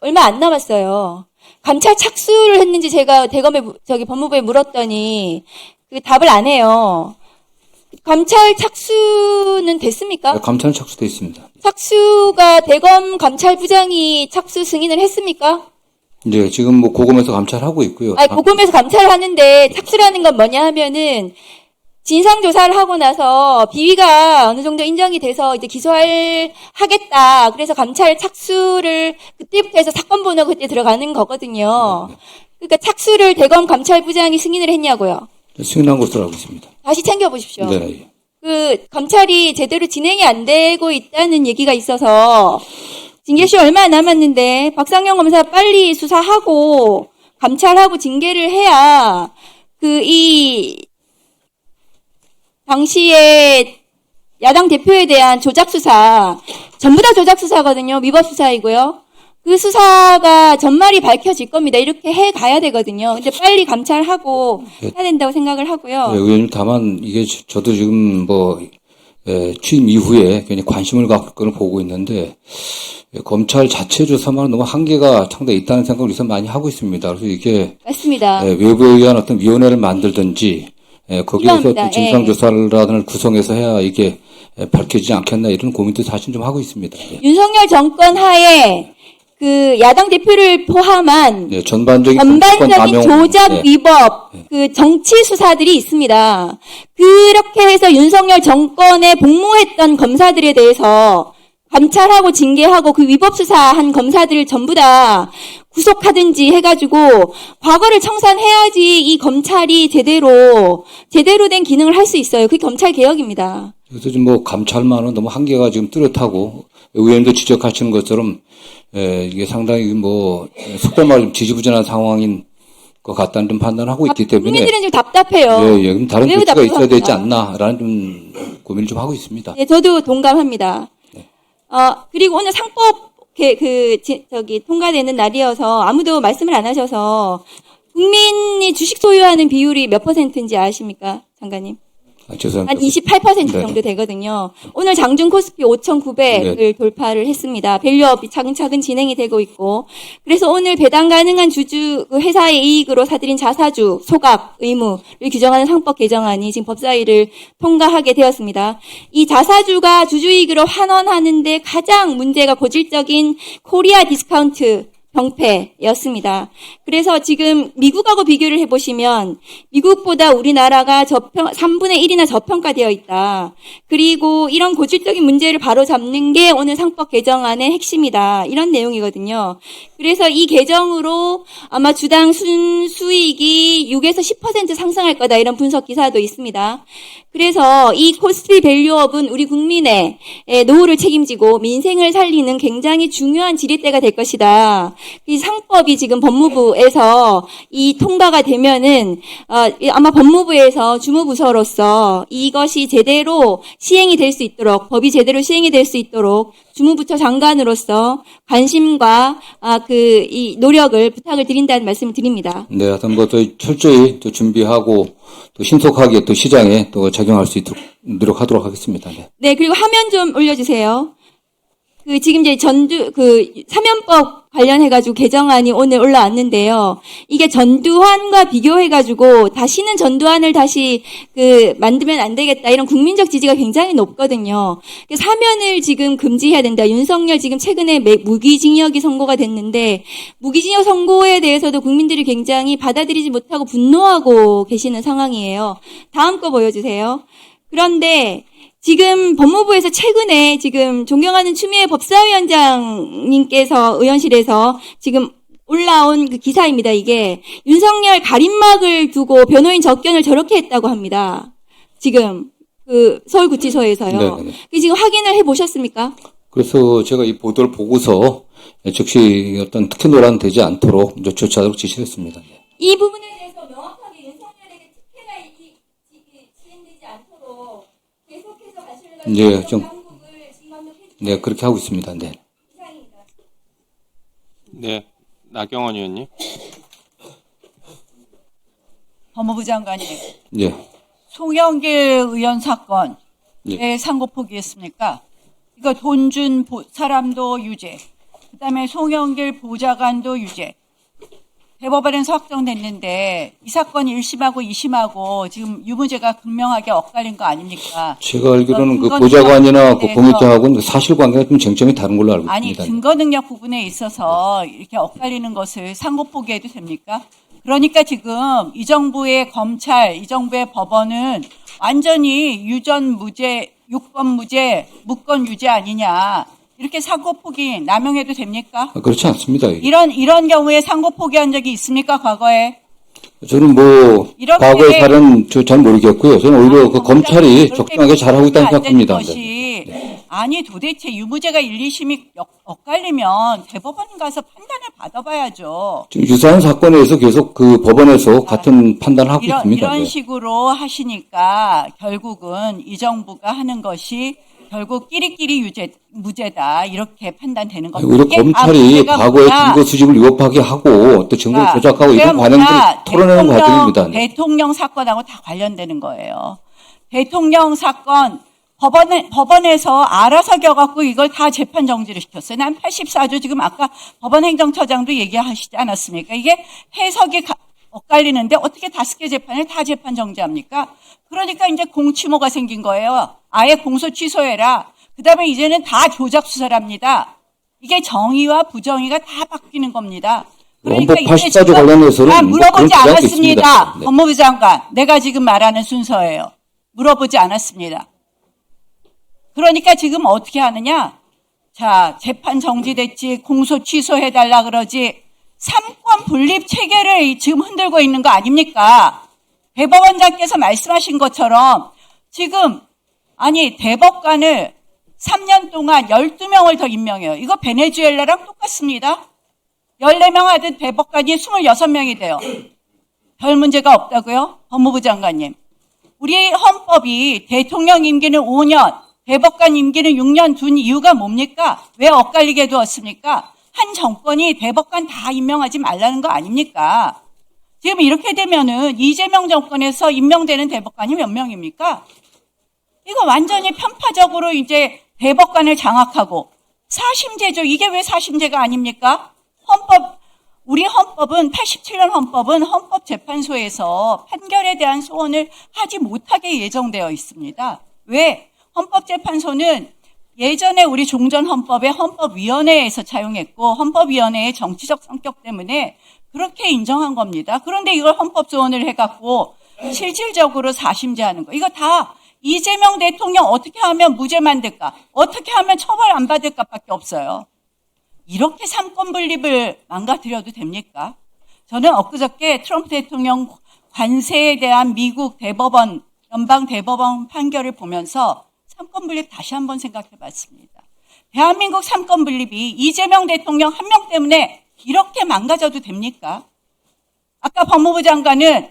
얼마 안 남았어요. 감찰 착수를 했는지 제가 법무부에 물었더니 그 답을 안 해요. 감찰 착수는 됐습니까? 감찰은 착수돼 있습니다. 착수가 대검 감찰부장이 착수 승인을 했습니까? 네, 지금 고검에서 감찰하고 있고요. 아니, 고검에서 감찰을 하는데 착수라는 건 뭐냐 하면은 진상조사를 하고 나서 비위가 어느 정도 인정이 돼서 이제 하겠다. 그래서 감찰 착수를 그때부터 해서 사건 번호 그때 들어가는 거거든요. 그러니까 착수를 대검 감찰부장이 승인을 했냐고요. 승인한 것으로 알고 있습니다. 다시 챙겨보십시오. 네. 감찰이 제대로 진행이 안 되고 있다는 얘기가 있어서 징계시 얼마 안 남았는데 박상영 검사 빨리 수사하고 감찰하고 징계를 해야 당시에 야당 대표에 대한 조작 수사 전부 다 조작 수사거든요. 위법 수사이고요. 그 수사가 전말이 밝혀질 겁니다. 이렇게 해 가야 되거든요. 근데 빨리 감찰하고 해야 된다고 생각을 하고요. 네, 의원님 다만 이게 저도 지금 취임 이후에 굉장히 관심을 갖고 보고 있는데 검찰 자체 조사만 너무 한계가 상당히 있다는 생각을 우선 많이 하고 있습니다. 그래서 이게 맞습니다. 외부에 의한 어떤 위원회를 만들든지 거기에서 진상조사를 구성해서 해야 이게 밝혀지지 않겠나 이런 고민도 사실 좀 하고 있습니다. 윤석열 정권 하에 야당 대표를 포함한 전반적인 조작 위법 정치 수사들이 있습니다. 그렇게 해서 윤석열 정권에 복무했던 검사들에 대해서 감찰하고 징계하고 그 위법 수사한 검사들을 전부 다 구속하든지 해가지고 과거를 청산해야지 이 검찰이 제대로 된 기능을 할 수 있어요. 그게 검찰 개혁입니다. 그래서 지금 감찰만은 너무 한계가 지금 뚜렷하고 의원님도 지적하시는 것처럼 이게 상당히 속된 말로 좀 지지부진한 상황인 것 같다는 좀 판단을 하고 있기 때문에 국민들은 지금 답답해요. 그럼 다른 조치가 있어야 되지 않나라는 좀 고민을 좀 하고 있습니다. 네, 저도 동감합니다. 그리고 오늘 상법 통과되는 날이어서 아무도 말씀을 안 하셔서 국민이 주식 소유하는 비율이 몇 %인지 아십니까, 장관님? 죄송합니다. 한 28% 정도 되거든요. 오늘 장중 코스피 5,900을 돌파를 했습니다. 밸류업이 차근차근 진행이 되고 있고, 그래서 오늘 배당 가능한 회사의 이익으로 사들인 자사주 소각 의무를 규정하는 상법 개정안이 지금 법사위를 통과하게 되었습니다. 이 자사주가 주주이익으로 환원하는데 가장 문제가 고질적인 코리아 디스카운트 병폐였습니다. 그래서 지금 미국하고 비교를 해보시면 미국보다 우리나라가 3분의 1이나 저평가되어 있다. 그리고 이런 고질적인 문제를 바로잡는 게 오늘 상법 개정안의 핵심이다. 이런 내용이거든요. 그래서 이 개정으로 아마 주당 순수익이 6에서 10% 상승할 거다. 이런 분석 기사도 있습니다. 그래서 이 코스트 밸류업은 우리 국민의 노후를 책임지고 민생을 살리는 굉장히 중요한 지렛대가 될 것이다. 이 상법이 지금 법무부에서 이 통과가 되면은 아마 법무부에서 주무부서로서 이것이 제대로 시행이 될 수 있도록, 법이 제대로 시행이 될 수 있도록 주무부처 장관으로서 관심과 이 노력을 부탁을 드린다는 말씀을 드립니다. 네, 하여튼 뭐 더 철저히 또 준비하고 또 신속하게 또 시장에 또 적용할 수 있도록 노력하도록 하겠습니다. 네. 네, 그리고 화면 좀 올려주세요. 지금 이제 사면법 관련해가지고 개정안이 오늘 올라왔는데요. 이게 전두환과 비교해가지고 다시는 전두환을 다시 만들면 안 되겠다. 이런 국민적 지지가 굉장히 높거든요. 사면을 지금 금지해야 된다. 윤석열 지금 최근에 무기징역이 선고가 됐는데, 무기징역 선고에 대해서도 국민들이 굉장히 받아들이지 못하고 분노하고 계시는 상황이에요. 다음 거 보여주세요. 그런데, 지금 법무부에서 최근에 지금 존경하는 추미애 법사위원장님께서 의원실에서 지금 올라온 그 기사입니다. 이게 윤석열 가림막을 두고 변호인 접견을 저렇게 했다고 합니다. 지금 서울구치소에서요. 네네. 지금 확인을 해보셨습니까? 그래서 제가 이 보도를 보고서 즉시 어떤 특혜 논란 되지 않도록 이제 조치하도록 지시했습니다. 이 부분에 대해서 명확하게 윤석열에게 특혜가 진행되지 않도록 계속해서 네, 네, 그렇게 하고 있습니다. 네. 네, 나경원 의원님. 법무부 장관님, 네. 송영길 의원 사건에 네. 상고 포기했습니까? 이거 돈 준 사람도 유죄, 그다음에 송영길 보좌관도 유죄. 대법원에서 확정됐는데 이 사건이 1심하고 2심하고 지금 유무죄가 극명하게 엇갈린 거 아닙니까? 제가 알기로는 그 근거 보좌관이나 그 능력 공익경하고는 사실관계가 좀 쟁점이 다른 걸로 알고 아니 있습니다. 근거 능력 부분에 있어서 이렇게 엇갈리는 것을 상고 포기해도 됩니까? 그러니까 지금 이 정부의 검찰, 이 정부의 법원은 완전히 유전 무죄, 유권 무죄, 무권 유죄 아니냐. 이렇게 상고 포기 남용해도 됩니까? 그렇지 않습니다. 이게. 이런 경우에 상고 포기한 적이 있습니까? 과거에? 저는 뭐 이렇게 과거의 사례는 잘 모르겠고요. 저는 오히려 그 검찰이 그렇게 적당하게 잘하고 있다는 안 되는 생각합니다. 것이, 네. 아니 도대체 유무죄가 1, 2심이 엇갈리면 대법원 가서 판단을 받아봐야죠. 지금 유사한 사건에서 계속 그 법원에서 같은 판단을 하고 있습니다. 이런 네. 식으로 하시니까 결국은 이 정부가 하는 것이 결국 끼리끼리 무죄다 이렇게 판단되는 겁니다. 오히려 검찰이 과거의 증거 수집을 위협하게 하고 또 증거를 조작하고 이런 관행들을 토론하는 과정입니다. 네. 대통령 사건하고 다 관련되는 거예요. 대통령 사건 법원에서 알아서 겨갖고 이걸 다 재판 정지를 시켰어요. 난 84조 지금 아까 법원 행정처장도 얘기하시지 않았습니까? 이게 해석이 엇갈리는데 어떻게 5개 재판을 다 재판 정지합니까? 그러니까 이제 공취모가 생긴 거예요. 아예 공소 취소해라. 그다음에 이제는 다 조작 수사랍니다. 이게 정의와 부정의가 다 바뀌는 겁니다. 그러니까 원법 84조 관련해서는 물어보지 그런 않았습니다. 네. 법무부 장관, 내가 지금 말하는 순서예요. 물어보지 않았습니다. 그러니까 지금 어떻게 하느냐? 자, 재판 정지됐지, 공소 취소해달라 그러지. 삼권 분립 체계를 지금 흔들고 있는 거 아닙니까? 대법원장께서 말씀하신 것처럼 지금 아니 대법관을 3년 동안 12명을 더 임명해요. 이거 베네수엘라랑 똑같습니다. 14명 하던 대법관이 26명이 돼요. 별 문제가 없다고요? 법무부 장관님. 우리 헌법이 대통령 임기는 5년, 대법관 임기는 6년 둔 이유가 뭡니까? 왜 엇갈리게 두었습니까? 한 정권이 대법관 다 임명하지 말라는 거 아닙니까? 지금 이렇게 되면은 이재명 정권에서 임명되는 대법관이 몇 명입니까? 이거 완전히 편파적으로 이제 대법관을 장악하고 사심제죠. 이게 왜 사심제가 아닙니까? 우리 헌법은 87년 헌법은 헌법재판소에서 판결에 대한 소원을 하지 못하게 예정되어 있습니다. 왜? 헌법재판소는 예전에 우리 종전헌법에 헌법위원회에서 차용했고 헌법위원회의 정치적 성격 때문에 그렇게 인정한 겁니다. 그런데 이걸 헌법소원을 해갖고 실질적으로 사심제하는 거. 이거 다 이재명 대통령 어떻게 하면 무죄 만들까? 어떻게 하면 처벌 안 받을까밖에 없어요. 이렇게 삼권 분립을 망가뜨려도 됩니까? 저는 엊그저께 트럼프 대통령 관세에 대한 미국 대법원, 연방 대법원 판결을 보면서 삼권 분립 다시 한번 생각해 봤습니다. 대한민국 삼권 분립이 이재명 대통령 한 명 때문에 이렇게 망가져도 됩니까? 아까 법무부 장관은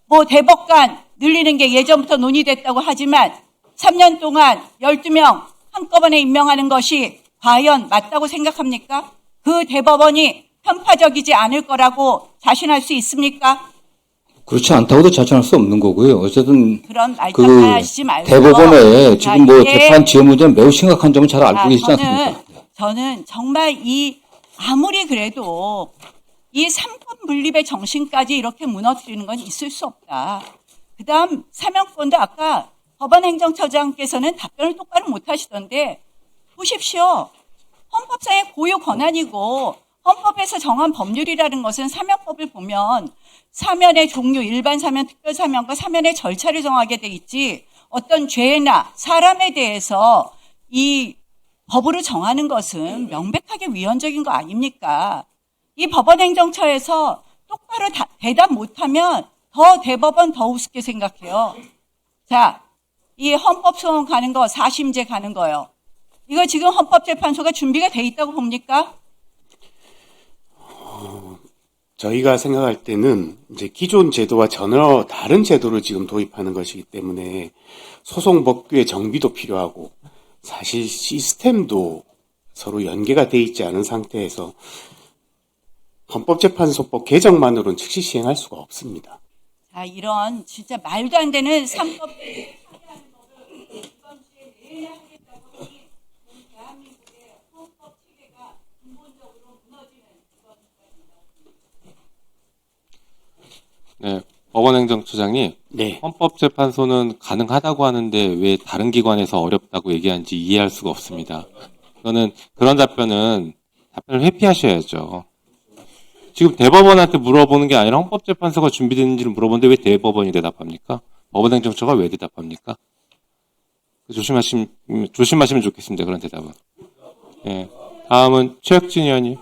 뭐 대법관 늘리는 게 예전부터 논의됐다고 하지만 3년 동안 12명 한꺼번에 임명하는 것이 과연 맞다고 생각합니까? 그 대법원이 편파적이지 않을 거라고 자신할 수 있습니까? 그렇지 않다고도 자신할 수 없는 거고요. 어쨌든 그런 말씀 그 하시지 말고 대법원에 자, 지금 뭐 이게 재판 지연 문제는 매우 심각한 점은 잘 알고 계시지 않습니까? 저는 정말 아무리 그래도 이 삼권 분립의 정신까지 이렇게 무너뜨리는 건 있을 수 없다. 그다음 사면권도 아까 법원행정처장께서는 답변을 똑바로 못 하시던데 보십시오. 헌법상의 고유 권한이고 헌법에서 정한 법률이라는 것은 사면법을 보면 사면의 종류, 일반 사면, 특별 사면과 사면의 절차를 정하게 돼 있지 어떤 죄나 사람에 대해서 이 법으로 정하는 것은 명백하게 위헌적인 거 아닙니까? 이 법원행정처에서 똑바로 대답 못하면 대법원 더 우습게 생각해요. 자, 이 헌법소원 가는 거, 사심제 가는 거요. 이거 지금 헌법재판소가 준비가 돼 있다고 봅니까? 저희가 생각할 때는 이제 기존 제도와 전혀 다른 제도를 지금 도입하는 것이기 때문에 소송 법규의 정비도 필요하고 사실 시스템도 서로 연계가 돼 있지 않은 상태에서 헌법재판소법 개정만으로는 즉시 시행할 수가 없습니다. 자, 이런 진짜 말도 안 되는 삼법 네, 법원행정처장님, 네. 헌법재판소는 가능하다고 하는데 왜 다른 기관에서 어렵다고 얘기하는지 이해할 수가 없습니다. 그런 답변을 회피하셔야죠. 지금 대법원한테 물어보는 게 아니라 헌법재판소가 준비됐는지를 물어보는데 왜 대법원이 대답합니까? 법원행정처가 왜 대답합니까? 조심하시면 좋겠습니다. 그런 대답은. 네, 다음은 최혁진 의원님.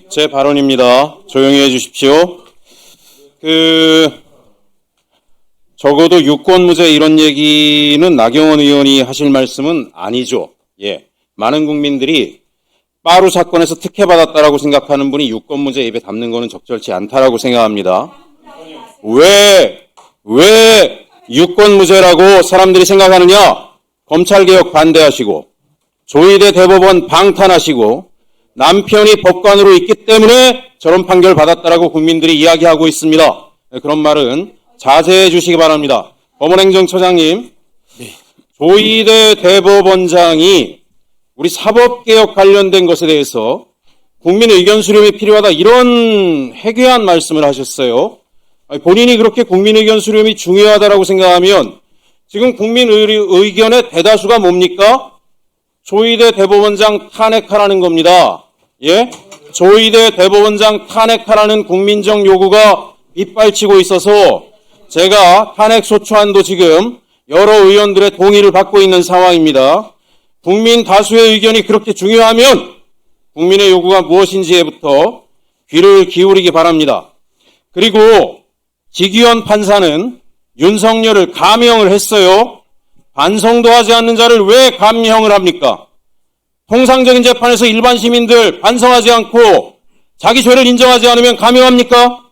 제 발언입니다. 조용히 해주십시오. 적어도 유권무죄 이런 얘기는 나경원 의원이 하실 말씀은 아니죠. 예. 많은 국민들이 빠루 사건에서 특혜받았다라고 생각하는 분이 유권무죄 입에 담는 거는 적절치 않다라고 생각합니다. 왜 유권무죄라고 사람들이 생각하느냐? 검찰개혁 반대하시고, 조희대 대법원 방탄하시고, 남편이 법관으로 있기 때문에 저런 판결 받았다라고 국민들이 이야기하고 있습니다. 그런 말은 자제해 주시기 바랍니다. 법원행정처장님, 조희대 대법원장이 우리 사법개혁 관련된 것에 대해서 국민 의견 수렴이 필요하다 이런 해괴한 말씀을 하셨어요. 본인이 그렇게 국민 의견 수렴이 중요하다라고 생각하면 지금 국민 의견의 대다수가 뭡니까? 조희대 대법원장 탄핵하라는 겁니다. 예? 조희대 대법원장 탄핵하라는 국민적 요구가 빗발치고 있어서 제가 탄핵 소추안도 지금 여러 의원들의 동의를 받고 있는 상황입니다. 국민 다수의 의견이 그렇게 중요하면 국민의 요구가 무엇인지에부터 귀를 기울이기 바랍니다. 그리고 지기현 판사는 윤석열을 감형을 했어요. 반성도 하지 않는 자를 왜 감형을 합니까? 통상적인 재판에서 일반 시민들 반성하지 않고 자기 죄를 인정하지 않으면 감형합니까?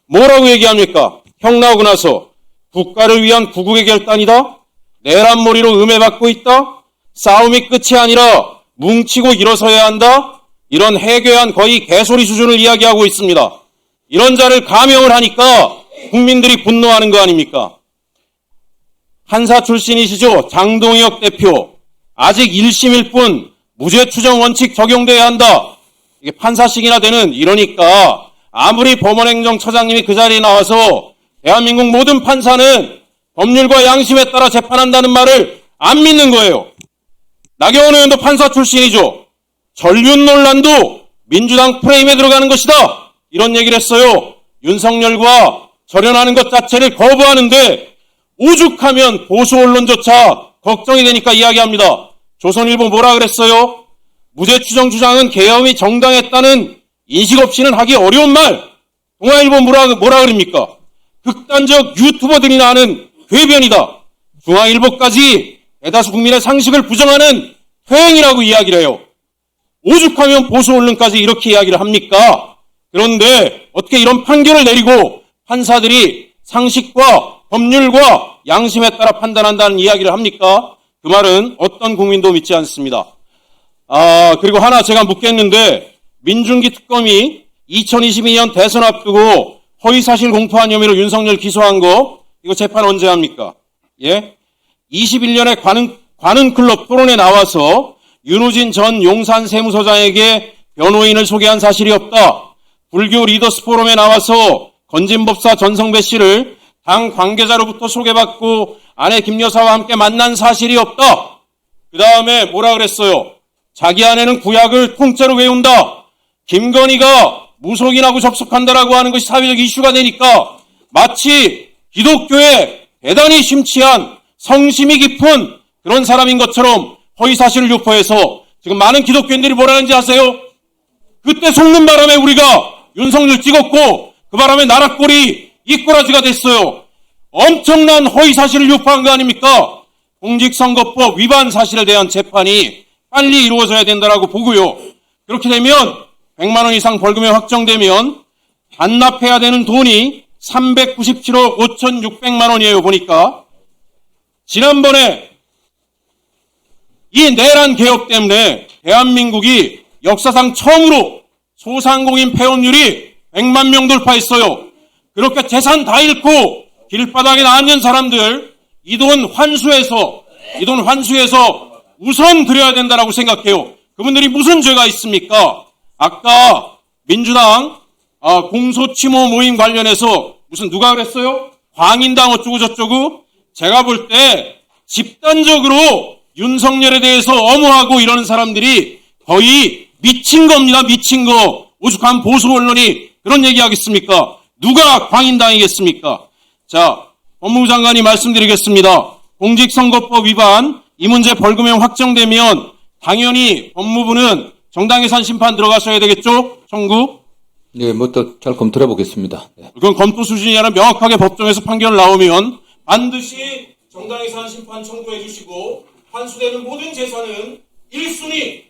뭐라고 얘기합니까? 형 나오고 나서 국가를 위한 구국의 결단이다? 내란몰이로 음해받고 있다? 싸움이 끝이 아니라 뭉치고 일어서야 한다? 이런 해괴한 거의 개소리 수준을 이야기하고 있습니다. 이런 자를 감형을 하니까 국민들이 분노하는 거 아닙니까? 판사 출신이시죠? 장동혁 대표. 아직 1심일 뿐 무죄 추정 원칙 적용돼야 한다. 이게 판사씩이나 되는 이러니까 아무리 법원행정처장님이 그 자리에 나와서 대한민국 모든 판사는 법률과 양심에 따라 재판한다는 말을 안 믿는 거예요. 나경원 의원도 판사 출신이죠. 전륜 논란도 민주당 프레임에 들어가는 것이다. 이런 얘기를 했어요. 윤석열과 절연하는 것 자체를 거부하는데 오죽하면 보수 언론조차 걱정이 되니까 이야기합니다. 조선일보 뭐라 그랬어요? 무죄 추정 주장은 계엄이 정당했다는 인식 없이는 하기 어려운 말. 동아일보 뭐라 그럽니까? 극단적 유튜버들이나 하는 궤변이다. 중앙일보까지 대다수 국민의 상식을 부정하는 퇴행이라고 이야기를 해요. 오죽하면 보수 언론까지 이렇게 이야기를 합니까? 그런데 어떻게 이런 판결을 내리고 판사들이 상식과 법률과 양심에 따라 판단한다는 이야기를 합니까? 그 말은 어떤 국민도 믿지 않습니다. 그리고 하나 제가 묻겠는데, 민중기 특검이 2022년 대선 앞두고 허위사실 공표한 혐의로 윤석열 기소한 거, 이거 재판 언제 합니까? 예? 21년에 관훈클럽 토론에 나와서 윤우진 전 용산 세무서장에게 변호인을 소개한 사실이 없다. 불교 리더스 포럼에 나와서 건진법사 전성배 씨를 당 관계자로부터 소개받고 아내 김 여사와 함께 만난 사실이 없다. 그 다음에 뭐라 그랬어요? 자기 아내는 구약을 통째로 외운다. 김건희가 무속인하고 접속한다라고 하는 것이 사회적 이슈가 되니까 마치 기독교에 대단히 심취한 성심이 깊은 그런 사람인 것처럼 허위사실을 유포해서 지금 많은 기독교인들이 뭐라는지 아세요? 그때 속는 바람에 우리가 윤석열 찍었고 그 바람에 나라 꼴이 이 꼬라지가 됐어요. 엄청난 허위사실을 유포한 거 아닙니까? 공직선거법 위반 사실에 대한 재판이 빨리 이루어져야 된다라고 보고요. 그렇게 되면 100만 원 이상 벌금이 확정되면 반납해야 되는 돈이 397억 5,600만 원이에요. 보니까 지난번에 이 내란 개혁 때문에 대한민국이 역사상 처음으로 소상공인 폐업률이 100만 명 돌파했어요. 그렇게 재산 다 잃고 길바닥에 앉은 사람들 이 돈 환수해서 우선 드려야 된다라고 생각해요. 그분들이 무슨 죄가 있습니까? 아까 민주당 공소치모 모임 관련해서 무슨 누가 그랬어요? 광인당 어쩌고 저쩌고. 제가 볼 때 집단적으로 윤석열에 대해서 엄호하고 이러는 사람들이 거의 미친 겁니다. 미친 거. 오죽한 보수 언론이 그런 얘기하겠습니까? 누가 광인당이겠습니까? 자, 법무부 장관이 말씀드리겠습니다. 공직선거법 위반 이 문제 벌금형 확정되면 당연히 법무부는 정당예산 심판 들어가셔야 되겠죠? 청구? 네, 뭐 또 잘 검토해 보겠습니다. 네. 그건 검토 수준이 아니라 명확하게 법정에서 판결 나오면 반드시 정당예산 심판 청구해 주시고 환수되는 모든 재산은 1순위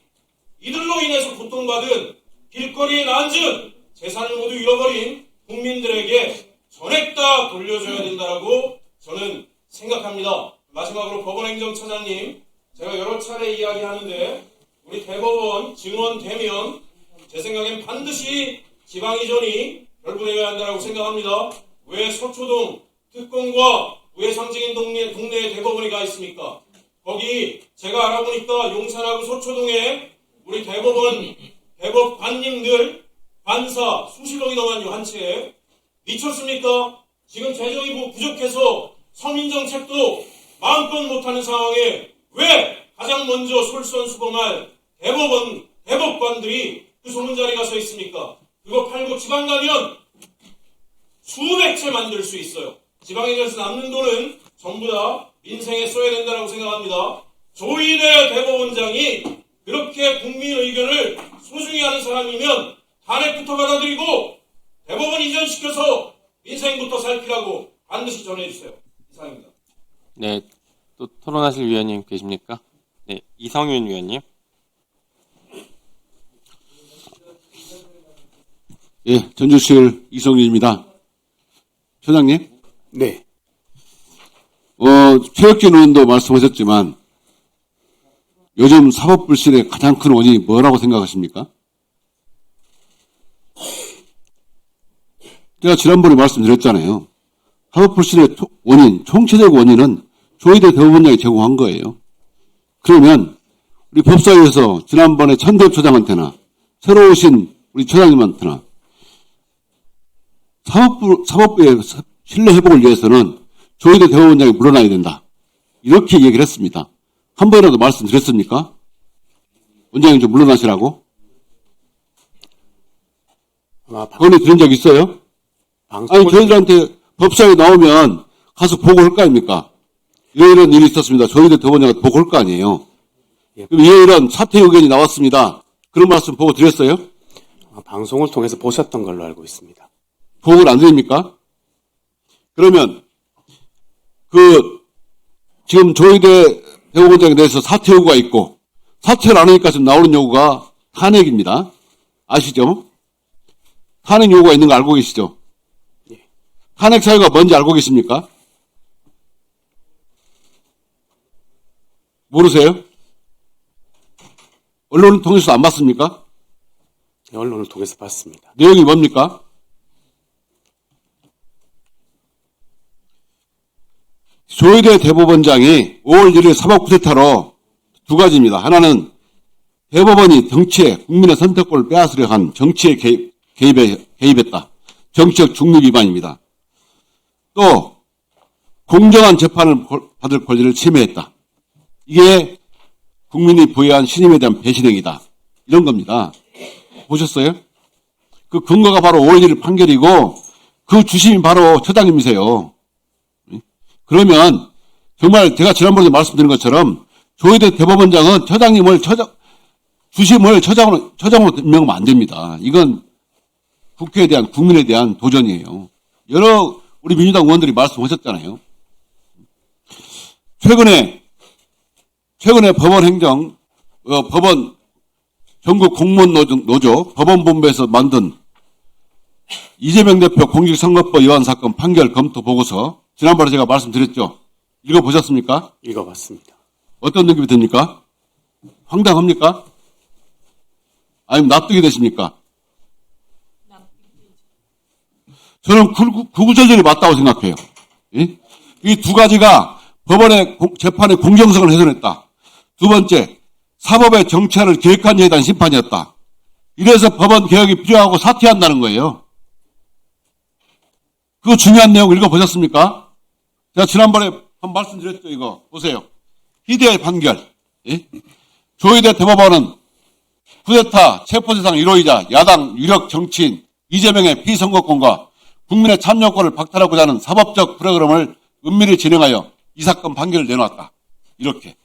이들로 인해서 고통받은 길거리에 앉은 재산을 모두 잃어버린 국민들에게 전액 다 돌려줘야 된다라고 저는 생각합니다. 마지막으로 법원행정처장님, 제가 여러 차례 이야기하는데 우리 대법원 증원되면 제 생각엔 반드시 지방이전이 결부되어야 한다고 생각합니다. 왜 서초동 특검과 왜 상징인 동네에 대법원이 가 있습니까? 거기 제가 알아보니까 용산하고 서초동에 우리 대법관님들 반사 수십억이 넘었요 한 채에. 미쳤습니까? 지금 재정이 부족해서 서민정책도 마음껏 못하는 상황에 왜 가장 먼저 솔선수범할 대법관들이 그 소문자리에 서 있습니까? 그거 팔고 지방 가면 수백 채 만들 수 있어요. 지방에서 남는 돈은 전부 다 민생에 써야 된다고 생각합니다. 조희대 대법원장이 그렇게 국민 의견을 소중히 하는 사람이면 탄핵부터 받아들이고 대법원 이전시켜서 민생부터 살피라고 반드시 전해주세요. 이상입니다. 네, 또 토론하실 위원님 계십니까? 네, 이성윤 위원님. 예, 전주시을 이성윤입니다. 처장님. 네. 최혁진 의원도 말씀하셨지만 요즘 사법불신의 가장 큰 원인이 뭐라고 생각하십니까? 제가 지난번에 말씀드렸잖아요. 사법불신의 원인, 총체적 원인은 조희대 대법원장이 제공한 거예요. 그러면 우리 법사위에서 지난번에 천대엽 처장한테나 새로 오신 우리 처장님한테나 사법부의 신뢰 회복을 위해서는 조희대 대법원장이 물러나야 된다. 이렇게 얘기를 했습니다. 한 번이라도 말씀드렸습니까? 원장님 좀 물러나시라고? 아마 건의 들은 적 있어요? 아니, 저희들한테 법사위 나오면 가서 보고할 거 아닙니까? 이런 일이 있었습니다. 저희들 대법원장한테 보고할 거 아니에요. 그럼 이런 사퇴 의견이 나왔습니다. 그런 말씀 보고 드렸어요? 방송을 통해서 보셨던 걸로 알고 있습니다. 보고를 안 드립니까? 그러면 지금 조희대 대법원장에 대해서 사퇴 요구가 있고 사퇴를 안 하니까 지금 나오는 요구가 탄핵입니다. 아시죠? 탄핵 요구가 있는 거 알고 계시죠? 탄핵 사유가 뭔지 알고 계십니까? 모르세요? 언론을 통해서 안 봤습니까? 언론을 통해서 봤습니다. 내용이 뭡니까? 조희대 대법원장이 5월 1일 사법 쿠데타로 두 가지입니다. 하나는 대법원이 정치에 국민의 선택권을 빼앗으려 한 정치에 개입했다. 정치적 중립 위반입니다. 또 공정한 재판을 받을 권리를 침해했다. 이게 국민이 부여한 신임에 대한 배신행위다. 이런 겁니다. 보셨어요? 그 근거가 바로 5월 1일 판결이고 그 주심이 바로 처장님이세요. 그러면 정말 제가 지난번에 말씀드린 것처럼 조희대 대법원장은 주심을 처장으로 임명하면 안 됩니다. 이건 국회에 대한 국민에 대한 도전이에요. 여러 우리 민주당 의원들이 말씀하셨잖아요. 최근에 법원 전국 공무원 노조 법원본부에서 만든 이재명 대표 공직선거법 위반 사건 판결 검토 보고서 지난번에 제가 말씀드렸죠. 읽어보셨습니까? 읽어봤습니다. 어떤 느낌이 듭니까? 황당합니까? 아니면 납득이 되십니까? 저는 구구절절히 맞다고 생각해요. 이 두 가지가 법원의 재판의 공정성을 훼손했다. 두 번째, 사법의 정치화를 계획한 자에 대한 심판이었다. 이래서 법원 개혁이 필요하고 사퇴한다는 거예요. 그 중요한 내용 읽어보셨습니까? 제가 지난번에 한 말씀드렸죠. 이거 보세요. 희대의 판결. 예? 조희대 대법원은 쿠데타 체포대상 1호이자 야당 유력 정치인 이재명의 피선거권과 국민의 참여권을 박탈하고자 하는 사법적 프로그램을 은밀히 진행하여 이 사건 판결을 내놓았다. 이렇게.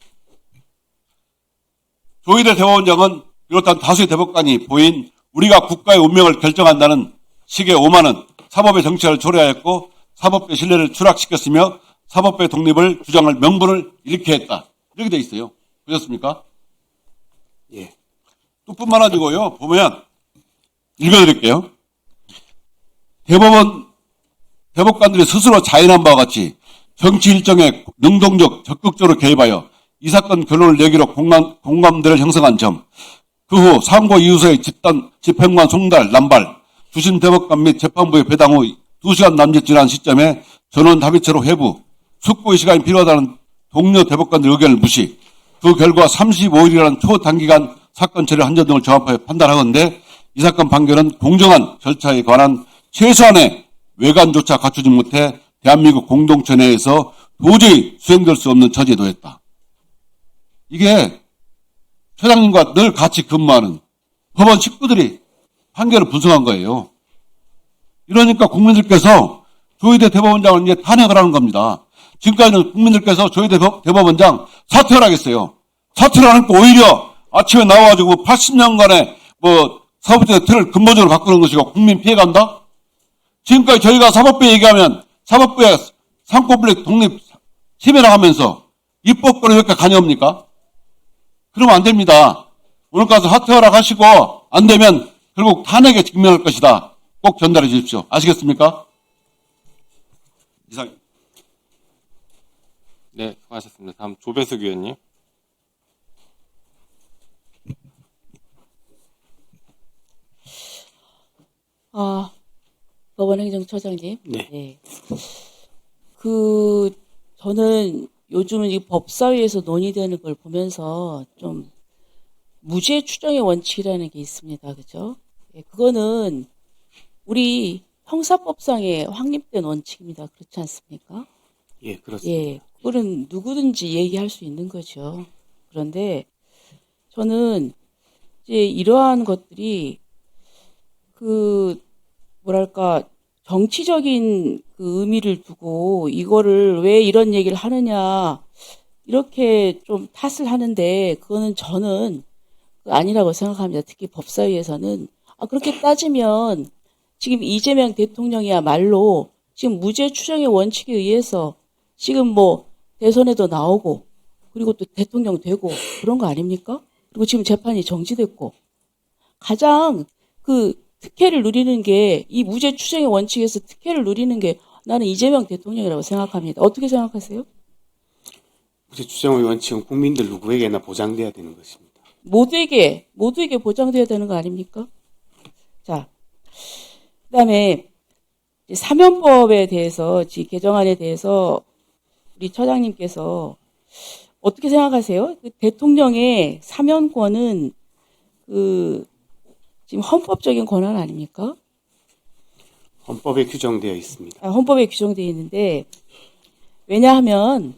조희대 대법원장은 비롯한 다수의 대법관이 보인 우리가 국가의 운명을 결정한다는 식의 오만은 사법의 정치를 초래하였고 사법의 신뢰를 추락시켰으며 사법의 독립을 주장할 명분을 잃게 했다. 이렇게 돼 있어요. 보셨습니까? 예. 또 뿐만 아니고요. 보면 읽어드릴게요. 대법관들이 스스로 자인한 바와 같이 정치 일정에 능동적 적극적으로 개입하여 이 사건 결론을 내기로 공감대를 형성한 점, 그 후 상고 이유서의 집행관 송달, 남발, 주심 대법관 및 재판부의 배당 후 2시간 남짓 지난 시점에 전원 합의체로 회부, 숙고의 시간이 필요하다는 동료 대법관들 의견을 무시, 그 결과 35일이라는 초단기간 사건 처리 한전 등을 종합하여 판단하건대 이 사건 판결은 공정한 절차에 관한 최소한의 외관조차 갖추지 못해 대한민국 공동체 내에서 도저히 수행될 수 없는 처지에 놓였다. 이게 처장님과 늘 같이 근무하는 법원 식구들이 판결을 분석한 거예요. 이러니까 국민들께서 조희대 대법원장을 이제 탄핵을 하는 겁니다. 지금까지는 국민들께서 조희대 대법원장 사퇴를 하겠어요. 사퇴를 안 했고 오히려 아침에 나와가지고 80년간의 사법부의 틀을 근본적으로 바꾸는 것이고 국민 피해간다? 지금까지 저희가 사법부에 얘기하면 사법부의 상권분립 독립 침해나가면서 입법권을 왜 이렇게 관여합니까? 그러면 안 됩니다. 오늘까지 사퇴하라 하시고 안 되면 결국 탄핵에 직면할 것이다. 꼭 전달해 주십시오. 아시겠습니까? 이상. 네, 수고하셨습니다. 다음 조배숙 의원님. 법원행정처장님. 네. 저는 요즘은 이 법사위에서 논의되는 걸 보면서 좀 무죄 추정의 원칙이라는 게 있습니다. 그죠? 그거는 우리 형사법상에 확립된 원칙입니다. 그렇지 않습니까? 예, 그렇습니다. 그거는 누구든지 얘기할 수 있는 거죠. 그런데 저는 이제 이러한 것들이 뭐랄까, 정치적인 그 의미를 두고 이거를 왜 이런 얘기를 하느냐, 이렇게 좀 탓을 하는데, 그거는 저는 아니라고 생각합니다. 특히 법사위에서는. 그렇게 따지면 지금 이재명 대통령이야말로 지금 무죄 추정의 원칙에 의해서 지금 뭐 대선에도 나오고 그리고 또 대통령 되고 그런 거 아닙니까? 그리고 지금 재판이 정지됐고 가장 특혜를 누리는 게 이 무죄 추정의 원칙에서 특혜를 누리는 게 나는 이재명 대통령이라고 생각합니다. 어떻게 생각하세요? 무죄 추정의 원칙은 국민들 누구에게나 보장돼야 되는 것입니다. 모두에게 보장돼야 되는 거 아닙니까? 자, 그다음에 사면법에 대해서 개정안에 대해서 우리 처장님께서 어떻게 생각하세요? 대통령의 사면권은 지금 헌법적인 권한 아닙니까? 헌법에 규정되어 있습니다. 헌법에 규정되어 있는데 왜냐하면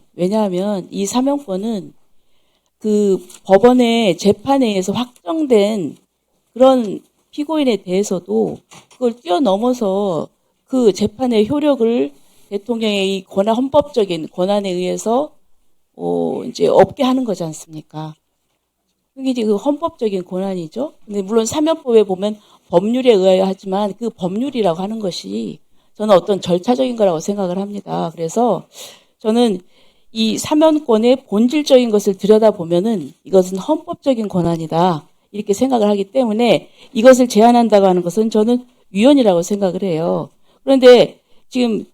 이 사면권은 법원의 재판에 의해서 확정된 그런 피고인에 대해서도 그걸 뛰어넘어서 그 재판의 효력을 대통령의 이 헌법적인 권한에 의해서 이제 없게 하는 거지 않습니까? 그게 이제 그 헌법적인 권한이죠. 근데 물론 사면법에 보면 법률에 의하여 하지만 그 법률이라고 하는 것이 저는 어떤 절차적인 거라고 생각을 합니다. 그래서 저는 이 사면권의 본질적인 것을 들여다보면은 이것은 헌법적인 권한이다. 이렇게 생각을 하기 때문에 이것을 제한한다고 하는 것은 저는 위헌이라고 생각을 해요. 그런데 지금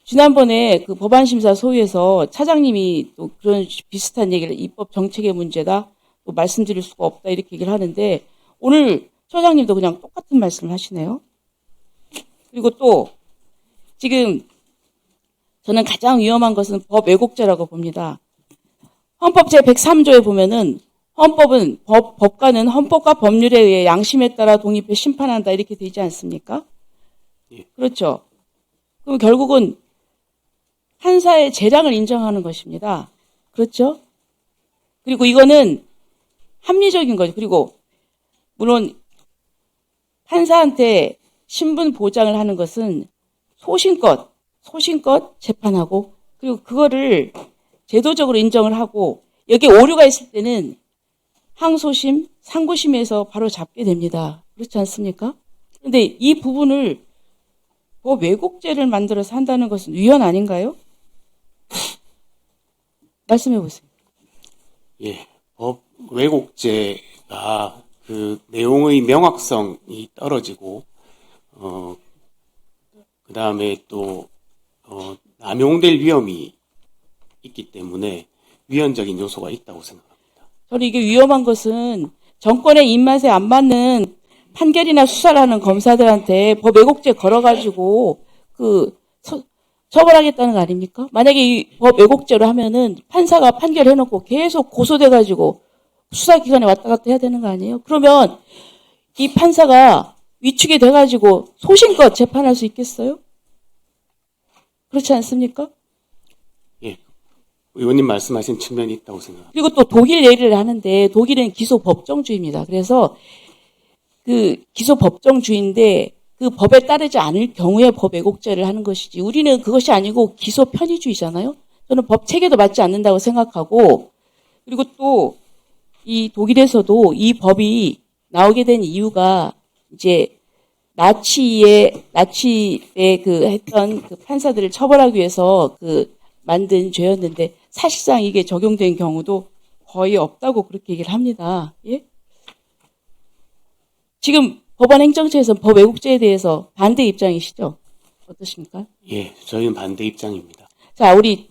지난번에 법안심사 소위에서 차장님이 또 그런 비슷한 얘기를 입법 정책의 문제다. 또 말씀드릴 수가 없다. 이렇게 얘기를 하는데 오늘 처장님도 그냥 똑같은 말씀을 하시네요. 그리고 또 지금 저는 가장 위험한 것은 법 왜곡죄라고 봅니다. 헌법 제103조에 보면은 법관은 헌법과 법률에 의해 양심에 따라 독립해 심판한다 이렇게 되지 않습니까? 예. 그렇죠. 그럼 결국은 판사의 재량을 인정하는 것입니다. 그렇죠? 그리고 이거는 합리적인 거죠. 그리고 물론 판사한테 신분 보장을 하는 것은 소신껏 재판하고 그리고 그거를 제도적으로 인정을 하고 여기에 오류가 있을 때는 항소심, 상고심에서 바로 잡게 됩니다. 그렇지 않습니까? 그런데 이 부분을 법 왜곡죄를 만들어서 한다는 것은 위헌 아닌가요? 말씀해 보세요. 예, 법 왜곡죄가 그 내용의 명확성이 떨어지고 그 다음에 또 남용될 위험이 있기 때문에 위헌적인 요소가 있다고 생각합니다. 저는 이게 위험한 것은 정권의 입맛에 안 맞는 판결이나 수사를 하는 검사들한테 법 왜곡죄 걸어가지고 처벌하겠다는 거 아닙니까? 만약에 이 법 왜곡죄로 하면은 판사가 판결해놓고 계속 고소돼가지고 수사기관에 왔다 갔다 해야 되는 거 아니에요? 그러면 이 판사가 위축이 돼가지고 소신껏 재판할 수 있겠어요? 그렇지 않습니까? 예, 의원님 말씀하신 측면이 있다고 생각합니다. 그리고 또 독일 예를 하는데 독일은 기소 법정주의입니다. 그래서 그 기소 법정주의인데 그 법에 따르지 않을 경우에 법 왜곡죄를 하는 것이지 우리는 그것이 아니고 기소 편의주의잖아요. 저는 법 체계도 맞지 않는다고 생각하고 그리고 또 이 독일에서도 이 법이 나오게 된 이유가 이제 나치에 했던 그 판사들을 처벌하기 위해서 만든 죄였는데 사실상 이게 적용된 경우도 거의 없다고 그렇게 얘기를 합니다. 예? 지금 법원 행정처에서 법 왜곡죄에 대해서 반대 입장이시죠? 어떠십니까? 예, 저희는 반대 입장입니다. 자, 우리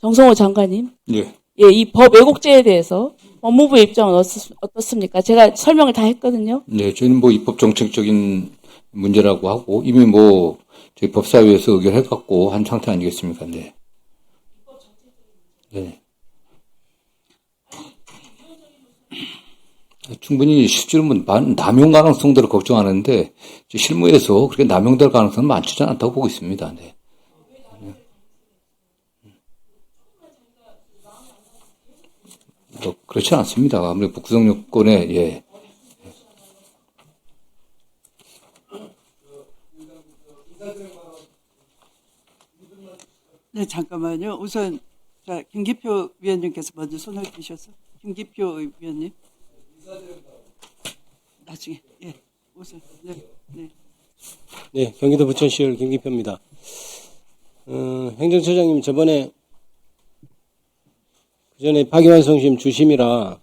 정성호 장관님. 예. 예, 이 법 왜곡죄에 대해서 법무부의 입장은 어떻습니까? 제가 설명을 다 했거든요. 네, 저희는 입법 정책적인 문제라고 하고 이미 저희 법사위에서 의결해갖고 한 상태 아니겠습니까? 네. 네. 충분히 실제로 남용 가능성들을 걱정하는데 실무에서 그렇게 남용될 가능성은 많지 않다고 보고 있습니다. 네. 또 그렇지 않습니다. 아무래도 구성 요건에 예. 네, 잠깐만요. 우선 자, 김기표 위원님께서 먼저 손을 드셔서 김기표 위원님 나중에 예 우선 네. 네, 경기도 부천시의원 김기표입니다. 행정처장님 저번에 그전에 파기환송심 주심이라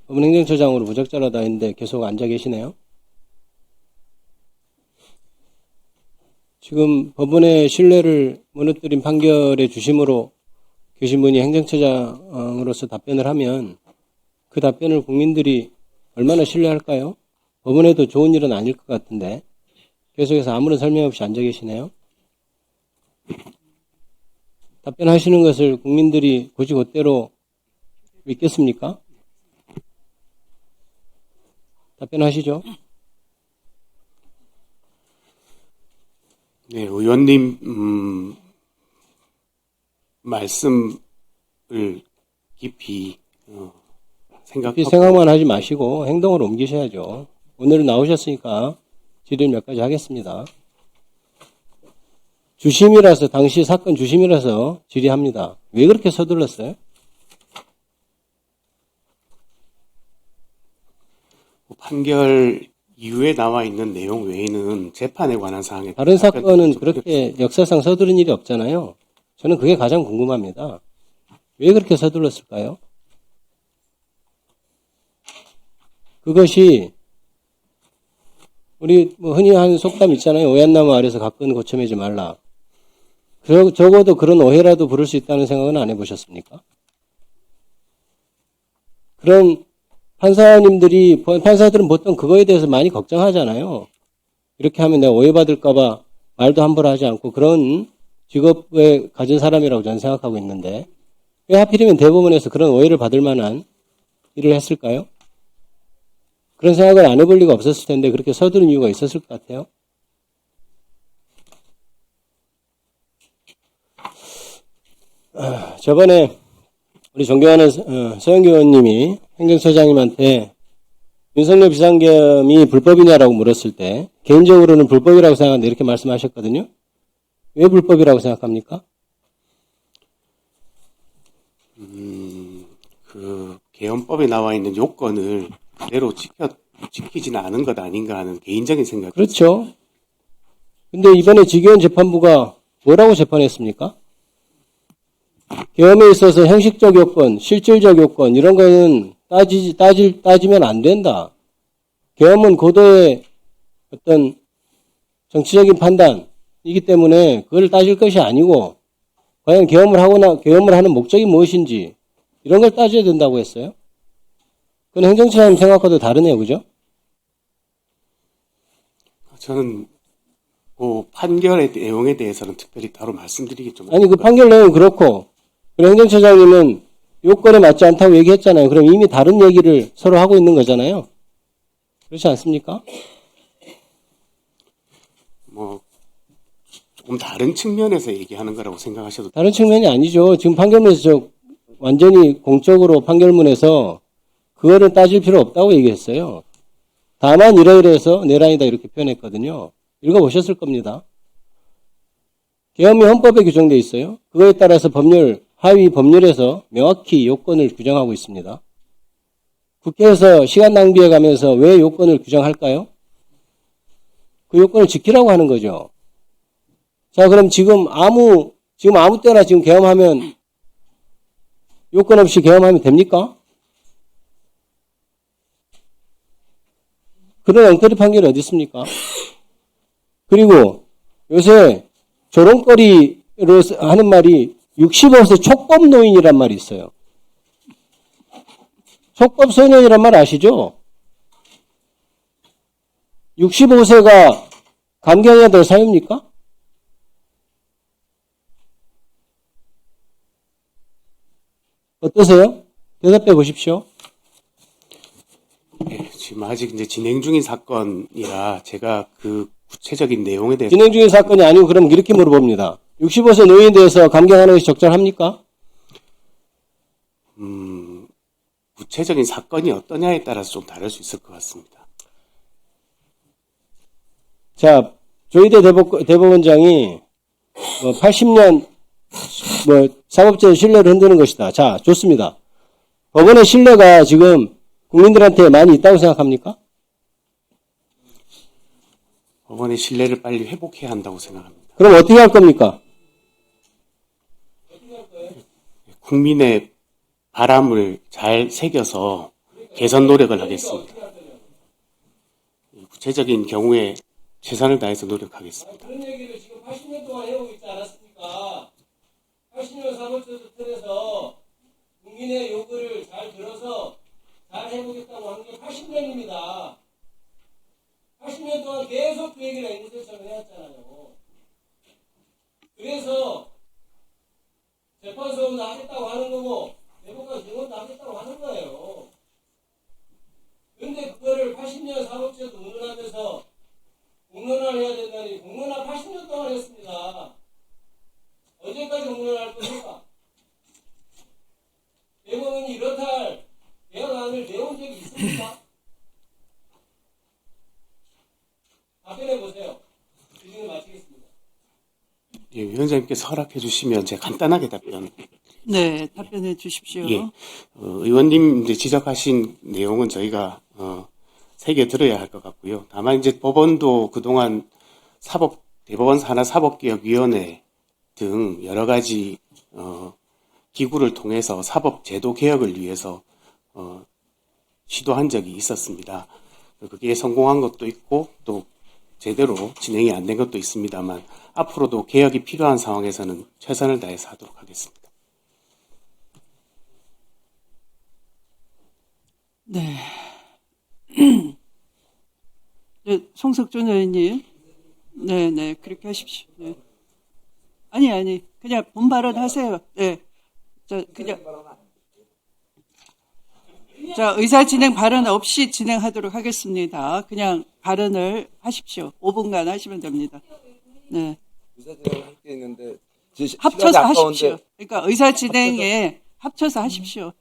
법원 행정처장으로 부적절하다 했는데 계속 앉아 계시네요. 지금 법원의 신뢰를 무너뜨린 판결의 주심으로 계신 분이 행정처장으로서 답변을 하면 그 답변을 국민들이 얼마나 신뢰할까요? 법원에도 좋은 일은 아닐 것 같은데 계속해서 아무런 설명 없이 앉아 계시네요. 답변하시는 것을 국민들이 곧이곧대로 믿겠습니까? 답변하시죠. 네, 의원님 말씀을 깊이 생각만 하지 마시고 행동으로 옮기셔야죠. 오늘 나오셨으니까 질의 몇 가지 하겠습니다. 주심이라서 당시 사건 주심이라서 질의합니다. 왜 그렇게 서둘렀어요? 판결 이후에 나와 있는 내용 외에는 재판에 관한 사항에 다른 사건은 그렇게 역사상 서두른 일이 없잖아요. 저는 그게 가장 궁금합니다. 왜 그렇게 서둘렀을까요? 그것이 우리 뭐 흔히 하는 속담 있잖아요. 오얏나무 아래서 가끔 고쳐매지 말라. 적어도 그런 오해라도 부를 수 있다는 생각은 안 해보셨습니까? 그런 판사들은 보통 그거에 대해서 많이 걱정하잖아요. 이렇게 하면 내가 오해받을까봐 말도 함부로 하지 않고 그런 직업에 가진 사람이라고 저는 생각하고 있는데 왜 하필이면 대법원에서 그런 오해를 받을 만한 일을 했을까요? 그런 생각을 안 해볼 리가 없었을 텐데 그렇게 서두른 이유가 있었을 것 같아요. 저번에 우리 존경하는 서영교 의원님이 행정처장님한테 윤석열 비상계엄이 불법이냐라고 물었을 때 개인적으로는 불법이라고 생각하는데 이렇게 말씀하셨거든요. 왜 불법이라고 생각합니까? 그 계엄법에 나와 있는 요건을 그대로 지키지는 않은 것 아닌가 하는 개인적인 생각. 그렇죠. 근데 이번에 지기현 재판부가 뭐라고 재판했습니까? 계엄에 있어서 형식적 요건, 실질적 요건 이런 거는 따지면 안 된다. 계엄은 고도의 어떤 정치적인 판단이기 때문에 그걸 따질 것이 아니고 과연 계엄을 하는 목적이 무엇인지 이런 걸 따져야 된다고 했어요. 그건 행정처장님 생각과도 다르네요, 그죠? 저는 그 판결의 내용에 대해서는 특별히 따로 말씀드리기 좀. 아니 그 판결 내용은 그렇고 그럼 행정처장님은 요건에 맞지 않다고 얘기했잖아요. 그럼 이미 다른 얘기를 서로 하고 있는 거잖아요. 그렇지 않습니까? 뭐 조금 다른 측면에서 얘기하는 거라고 생각하셔도. 다른 측면이 아니죠. 지금 판결문에서 완전히 공적으로 판결문에서 그거를 따질 필요 없다고 얘기했어요. 다만 이러이러해서 내란이다 이렇게 표현했거든요. 읽어보셨을 겁니다. 계엄이 헌법에 규정되어 있어요. 그거에 따라서 하위 법률에서 명확히 요건을 규정하고 있습니다. 국회에서 시간 낭비해 가면서 왜 요건을 규정할까요? 그 요건을 지키라고 하는 거죠. 자, 그럼 지금 아무 때나 지금 계엄하면 요건 없이 계엄하면 됩니까? 그런 엉터리 판결이 어디 있습니까? 그리고 요새 조롱거리로 하는 말이 65세 촉법 노인이란 말이 있어요. 촉법 소년이란 말 아시죠? 65세가 감경해야 될 사유입니까? 어떠세요? 대답해 보십시오. 네, 지금 아직 이제 진행 중인 사건이라 제가 그 구체적인 내용에 대해서. 진행 중인 사건이 아니고 그럼 이렇게 물어봅니다. 65세 노인에 대해서 감경하는 것이 적절합니까? 구체적인 사건이 어떠냐에 따라서 좀 다를 수 있을 것 같습니다. 자, 조희대 대법원장이 80년 사법제의 신뢰를 흔드는 것이다. 자, 좋습니다. 법원의 신뢰가 지금 국민들한테 많이 있다고 생각합니까? 법원의 신뢰를 빨리 회복해야 한다고 생각합니다. 그럼 어떻게 할 겁니까? 국민의 바람을 잘 새겨서 개선 노력을 하겠습니다. 구체적인 경우에 최선을 다해서 노력하겠습니다. 그런 얘기를 지금 80년 동안 해오고 있지 않았습니까? 80년 사법제도 틀에서 국민의 요구를 잘 들어서 잘 해보겠다고 하는 게 80년입니다. 80년 동안 계속 그 얘기를 앵무새처럼 해왔잖아요. 그래서 재판소도 하겠다고 하는 거고 대법관 증언도 하겠다고 하는 거예요. 근데 그거를 80년 사법제도 운운하면서 공론화를 해야 된다니 공론화 80년 동안 했습니다. 언제까지 공론화할 겁니까? 대법원이 이렇다 할 개헌안을 내온 적이 있습니까? 답변해 보세요. 질문을 마치겠습니다. 예, 위원장님께서 허락해 주시면 제가 간단하게 답변. 네, 답변해 주십시오. 예, 의원님 이제 지적하신 내용은 저희가 새겨 들어야 할 것 같고요. 다만 이제 법원도 그동안 대법원 산하 사법개혁위원회 등 여러 가지 기구를 통해서 사법제도 개혁을 위해서 시도한 적이 있었습니다. 그게 성공한 것도 있고 또 제대로 진행이 안 된 것도 있습니다만 앞으로도 개혁이 필요한 상황에서는 최선을 다해서 하도록 하겠습니다. 네. 송석준 의원님. 네, 그렇게 하십시오. 네. 아니, 그냥 본 발언 하세요. 네. 자, 의사 진행 발언 없이 진행하도록 하겠습니다. 그냥 발언을 하십시오. 5분간 하시면 됩니다. 네. 의사 진행을 할 게 있는데 합쳐서 하십시오. 그러니까 의사 진행에 합쳐서 하십시오.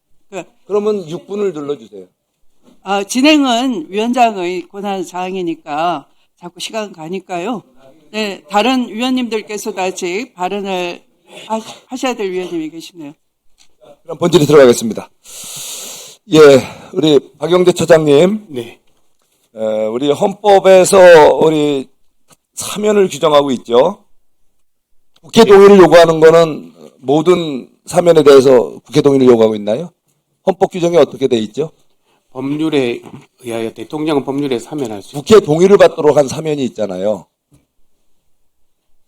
그러면 6분을 눌러주세요. 진행은 위원장의 권한 사항이니까 자꾸 시간 가니까요. 네, 다른 위원님들께서도 아직 발언을 하셔야 될 위원님이 계시네요. 그럼 본질에 들어가겠습니다. 예, 우리 박영대 처장님. 네. 우리 헌법에서 우리 사면을 규정하고 있죠. 국회 동의를 요구하는 거는 모든 사면에 대해서 국회 동의를 요구하고 있나요? 헌법 규정이 어떻게 돼 있죠? 법률에 의하여 대통령은 법률에 사면할 수 국회 동의를 받도록 한 사면이 있잖아요.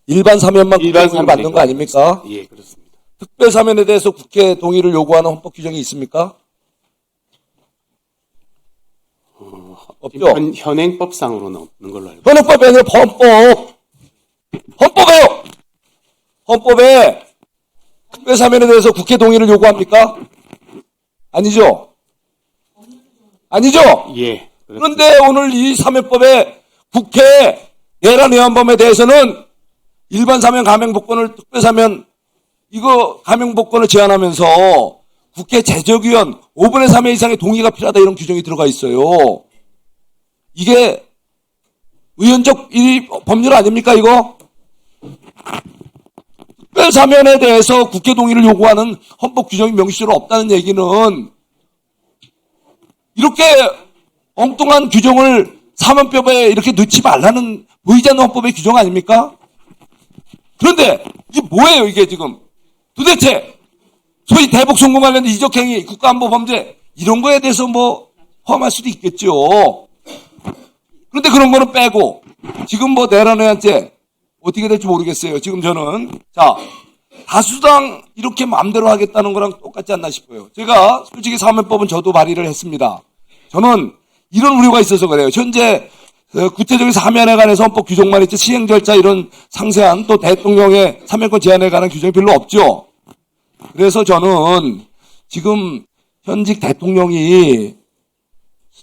일반 사면만 국회 동의를 받는 거 아닙니까? 예, 그렇습니다. 특별 사면에 대해서 국회 동의를 요구하는 헌법 규정이 있습니까? 없죠. 현행법상으로는 없는 걸로 알고 현행법이 아니라 헌법에요. 헌법에 특별 사면에 대해서 국회 동의를 요구합니까? 아니죠. 예. 그런데 오늘 이 사면법에 국회 내란 외환범에 대해서는 일반 사면 감형복권을 특별 사면 이거 감형복권을 제한하면서 국회 제적위원 5분의 3회 이상의 동의가 필요하다 이런 규정이 들어가 있어요. 이게 의원적 법률 아닙니까 이거? 특별 사면에 대해서 국회 동의를 요구하는 헌법 규정이 명시적으로 없다는 얘기는 이렇게 엉뚱한 규정을 사면법에 이렇게 넣지 말라는 보이지 않는 헌법의 규정 아닙니까? 그런데 이게 뭐예요 이게 지금? 도대체 소위 대북 송금 관련 이적행위, 국가안보범죄 이런 거에 대해서 뭐 포함할 수도 있겠죠. 그런데 그런 거는 빼고 지금 뭐 내란의한죄 어떻게 될지 모르겠어요. 지금 저는 다수당 이렇게 마음대로 하겠다는 거랑 똑같지 않나 싶어요. 제가 솔직히 사면법은 저도 발의를 했습니다. 저는 이런 우려가 있어서 그래요. 현재 구체적인 사면에 관해서 헌법 규정만 있지 시행 절차 이런 상세한 또 대통령의 사면권 제한에 관한 규정이 별로 없죠. 그래서 저는 지금 현직 대통령이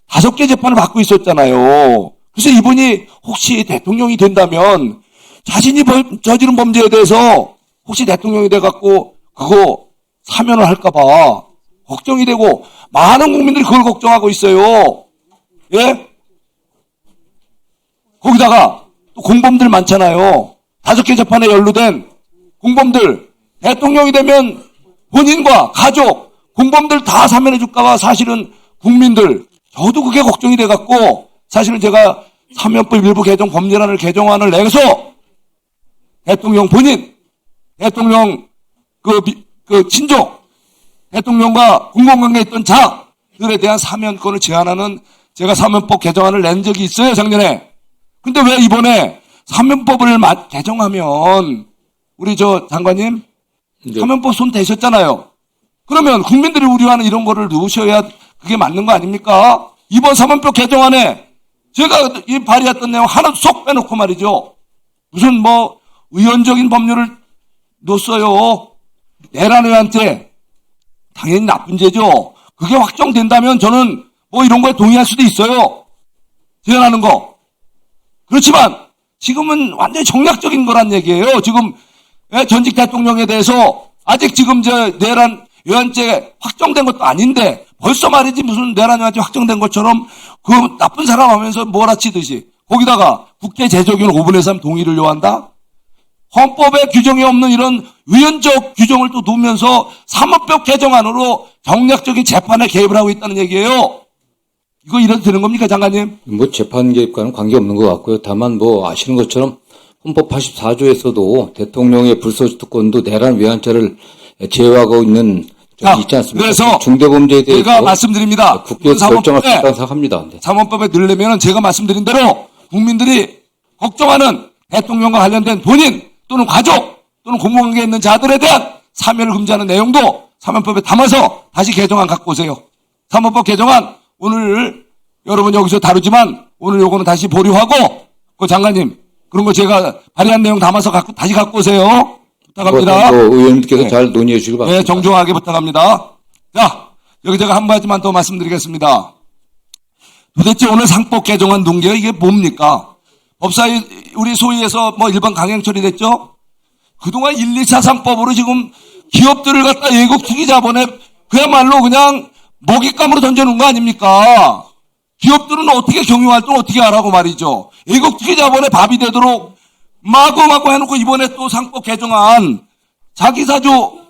5개 재판을 받고 있었잖아요. 그래서 이분이 혹시 대통령이 된다면 자신이 저지른 범죄에 대해서 혹시 대통령이 돼갖고 그거 사면을 할까봐 걱정이 되고 많은 국민들이 그걸 걱정하고 있어요. 예? 거기다가 또 공범들 많잖아요. 5개 재판에 연루된 공범들, 대통령이 되면 본인과 가족, 공범들 다 사면해 줄까봐 사실은 국민들, 저도 그게 걱정이 돼갖고 사실은 제가 사면법 일부 개정 법률안을 개정안을 내서 대통령 본인, 대통령 그 친족, 대통령과 공공관계에 있던 자들에 대한 사면권을 제한하는 제가 사면법 개정안을 낸 적이 있어요, 작년에. 근데 왜 이번에 사면법을 개정하면 우리 저 장관님 사면법 손 대셨잖아요. 그러면 국민들이 우려하는 이런 거를 넣으셔야 그게 맞는 거 아닙니까? 이번 사면법 개정안에 제가 이 발의했던 내용 하나 쏙 빼놓고 말이죠. 무슨 뭐 의원적인 법률을 넣었어요. 내란의원죄 당연히 나쁜 죄죠. 그게 확정된다면 저는 뭐 이런 거에 동의할 수도 있어요. 제안하는 거. 그렇지만 지금은 완전히 정략적인 거란 얘기예요. 지금 전직 대통령에 대해서 아직 지금 내란 의원죄 확정된 것도 아닌데 벌써 말이지 무슨 내란 의원죄 확정된 것처럼 그 나쁜 사람 하면서 몰아치듯이 거기다가 국회 제적인 5분의 3 동의를 요한다? 헌법에 규정이 없는 이런 위헌적 규정을 또 두면서 사법법 개정안으로 정략적인 재판에 개입을 하고 있다는 얘기예요. 이거 이래도 되는 겁니까, 장관님? 뭐 재판 개입과는 관계없는 것 같고요. 다만 뭐 아시는 것처럼 헌법 84조에서도 대통령의 불소추특권도 내란 위헌죄를 제외하고 있는 점이 있지 않습니까? 그래서 중대범죄에 대해서 제가 말씀드립니다. 국회에서 결정할 수 있다고 생각합니다. 네. 사법법에 넣으려면 제가 말씀드린 대로 국민들이 걱정하는 대통령과 관련된 본인 또는 가족 또는 공공관계에 있는 자들에 대한 사면을 금지하는 내용도 사면법에 담아서 다시 개정안 갖고 오세요. 사면법 개정안 오늘 여러분 여기서 다루지만 오늘 요거는 다시 보류하고 그 장관님 그런 거 제가 발의한 내용 담아서 다시 갖고 오세요. 부탁합니다. 뭐 의원님께서 잘 논의해 주시기 바랍니다. 네, 정중하게 부탁합니다. 자, 여기 제가 한 가지만 더 말씀드리겠습니다. 도대체 오늘 상법 개정안 논의가 이게 뭡니까? 법사위 우리 소위에서 뭐 일반 강행 처리됐죠? 그동안 1, 2차 상법으로 지금 기업들을 갖다 외국 투기 자본에 그야말로 그냥 먹잇감으로 던져놓은 거 아닙니까? 기업들은 어떻게 경영활동을 어떻게 하라고 말이죠. 외국 투기 자본에 밥이 되도록 마구마구 해놓고 이번에 또 상법 개정안 자기사주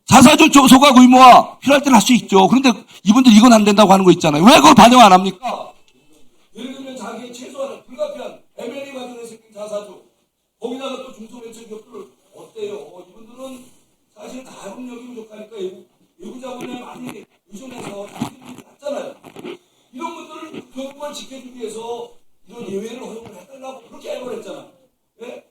자사주 소각 의무화 필요할 때는 할 수 있죠. 그런데 이분들 이건 안 된다고 하는 거 있잖아요. 왜 그걸 반영 안 합니까? 예를 들면 자기 최소한 불가피한 M&A 과정에서 생긴 자사주 거기다가 또 중소벤처기업들 어때요? 이분들은 사실 자금력이 부족하니까 외국 자본에 많이 의존해서 자기들이 낮잖아요. 이런 것들을 교육을 지켜주기 위해서 이런 예외를 허용을 해달라고 그렇게 해버렸잖아요. 네?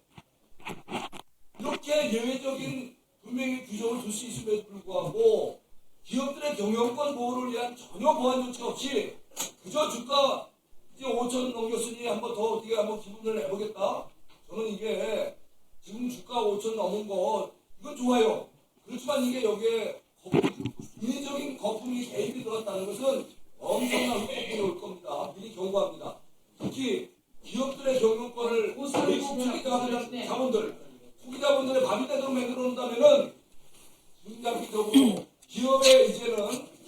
이렇게 예외적인 분명히 규정을 둘 수 있음에도 불구하고 기업들의 경영권 보호를 위한 전혀 보완 조치 없이 그저 주가 이제 5천 넘겼으니 한번 더 어떻게 한번 기분을 내보겠다. 저는 이게 지금 주가 5천 넘은 거 이건 좋아요. 그렇지만 이게 여기에 인위적인 거품이 개입이 들었다는 것은 엄청난 후폭풍이 올 겁니다. 미리 경고합니다. 특히 기업들의 경영권을 외국 투기 자본들, 투기 자본들의 밥이 되도록 만들어 놓는다면은 중장기적으로 기업의 이제는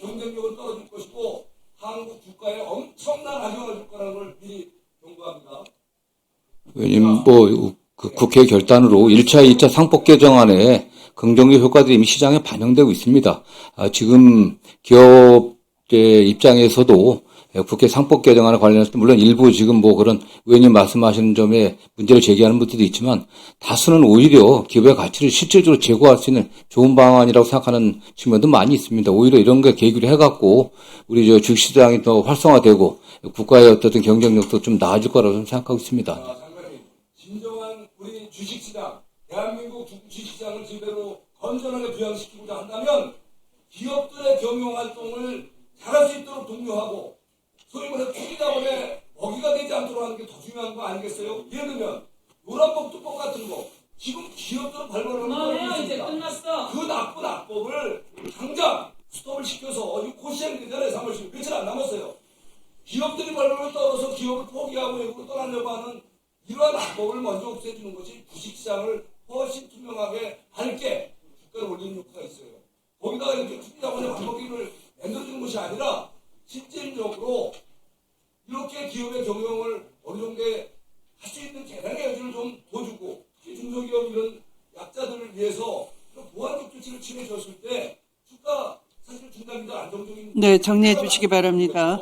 경쟁력은 떨어질 것이고 한국 주가에 엄청난 악영향을 줄 거라는 걸 미리 경고합니다. 왜냐면 그 국회 결단으로 1차, 2차 상법 개정안에 긍정적 효과들이 이미 시장에 반영되고 있습니다. 지금 기업의 입장에서도 국회 상법 개정안에 관련해서 물론 일부 지금 뭐 그런 의원님 말씀하시는 점에 문제를 제기하는 분들도 있지만 다수는 오히려 기업의 가치를 실질적으로 제고할 수 있는 좋은 방안이라고 생각하는 측면도 많이 있습니다. 오히려 이런 게 계기를 해갖고 우리 저 주식시장이 더 활성화되고 국가의 어떤 경쟁력도 좀 나아질 거라고 생각하고 있습니다. 장관님, 진정한 우리 주식시장, 대한민국 주식시장을 제대로 건전하게 부양시키고자 한다면 기업들의 경영활동을 잘할 수 있도록 독려하고 소위 말해 투기자본에 먹이가 되지 않도록 하는 게 더 중요한 거 아니겠어요? 예를 들면 노란법투법 같은 거 지금 기업들은 발발하는 거 이제 끝났어. 그 나쁜 악법을 당장 스톱을 시켜서 곧 시행되잖아요. 3월 10일 며칠 안 남았어요. 기업들이 발발을 떨어서 기업을 포기하고 외국으로 떠나려고 하는 이러한 악법을 먼저 없애주는 것이 주식시장을 훨씬 투명하게 밝게 주가를 올리는 효과가 있어요. 거기다가 이렇게 투기자본의 방법기를 만들어주는 것이 아니라 실질적으로 이렇게 기업의 경영을 어느 정도 할 수 있는 개량의 여지를 좀 더 주고 특히 중소기업 이런 약자들을 위해서 이런 보완적 조치를 취해줬을 때 주가 사실 중단기가 안정적인 네, 정리해 주시기 바랍니다.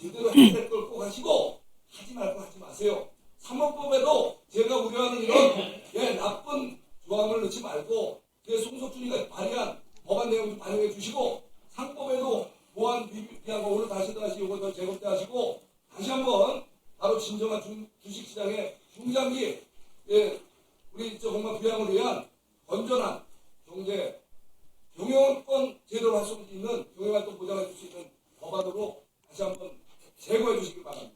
제대로 해야 될 걸 꼭 하시고 하지 말고 하지 마세요. 사모법에도 제가 우려하는 이런 나쁜 조항을 넣지 말고 송석준이가 발의한 법안 내용 좀 반영해 주시고 상법에도 보안 비하고 오늘 다시 이거 더 재검토 하시고 다시 한번 바로 진정한 주식시장의 중장기 우리 공간 부양을 위한 건전한 경제 경영권 제대로 할 수 있는 경영활동 보장해 줄 수 있는 법안으로 다시 한번 제고해 주시기 바랍니다.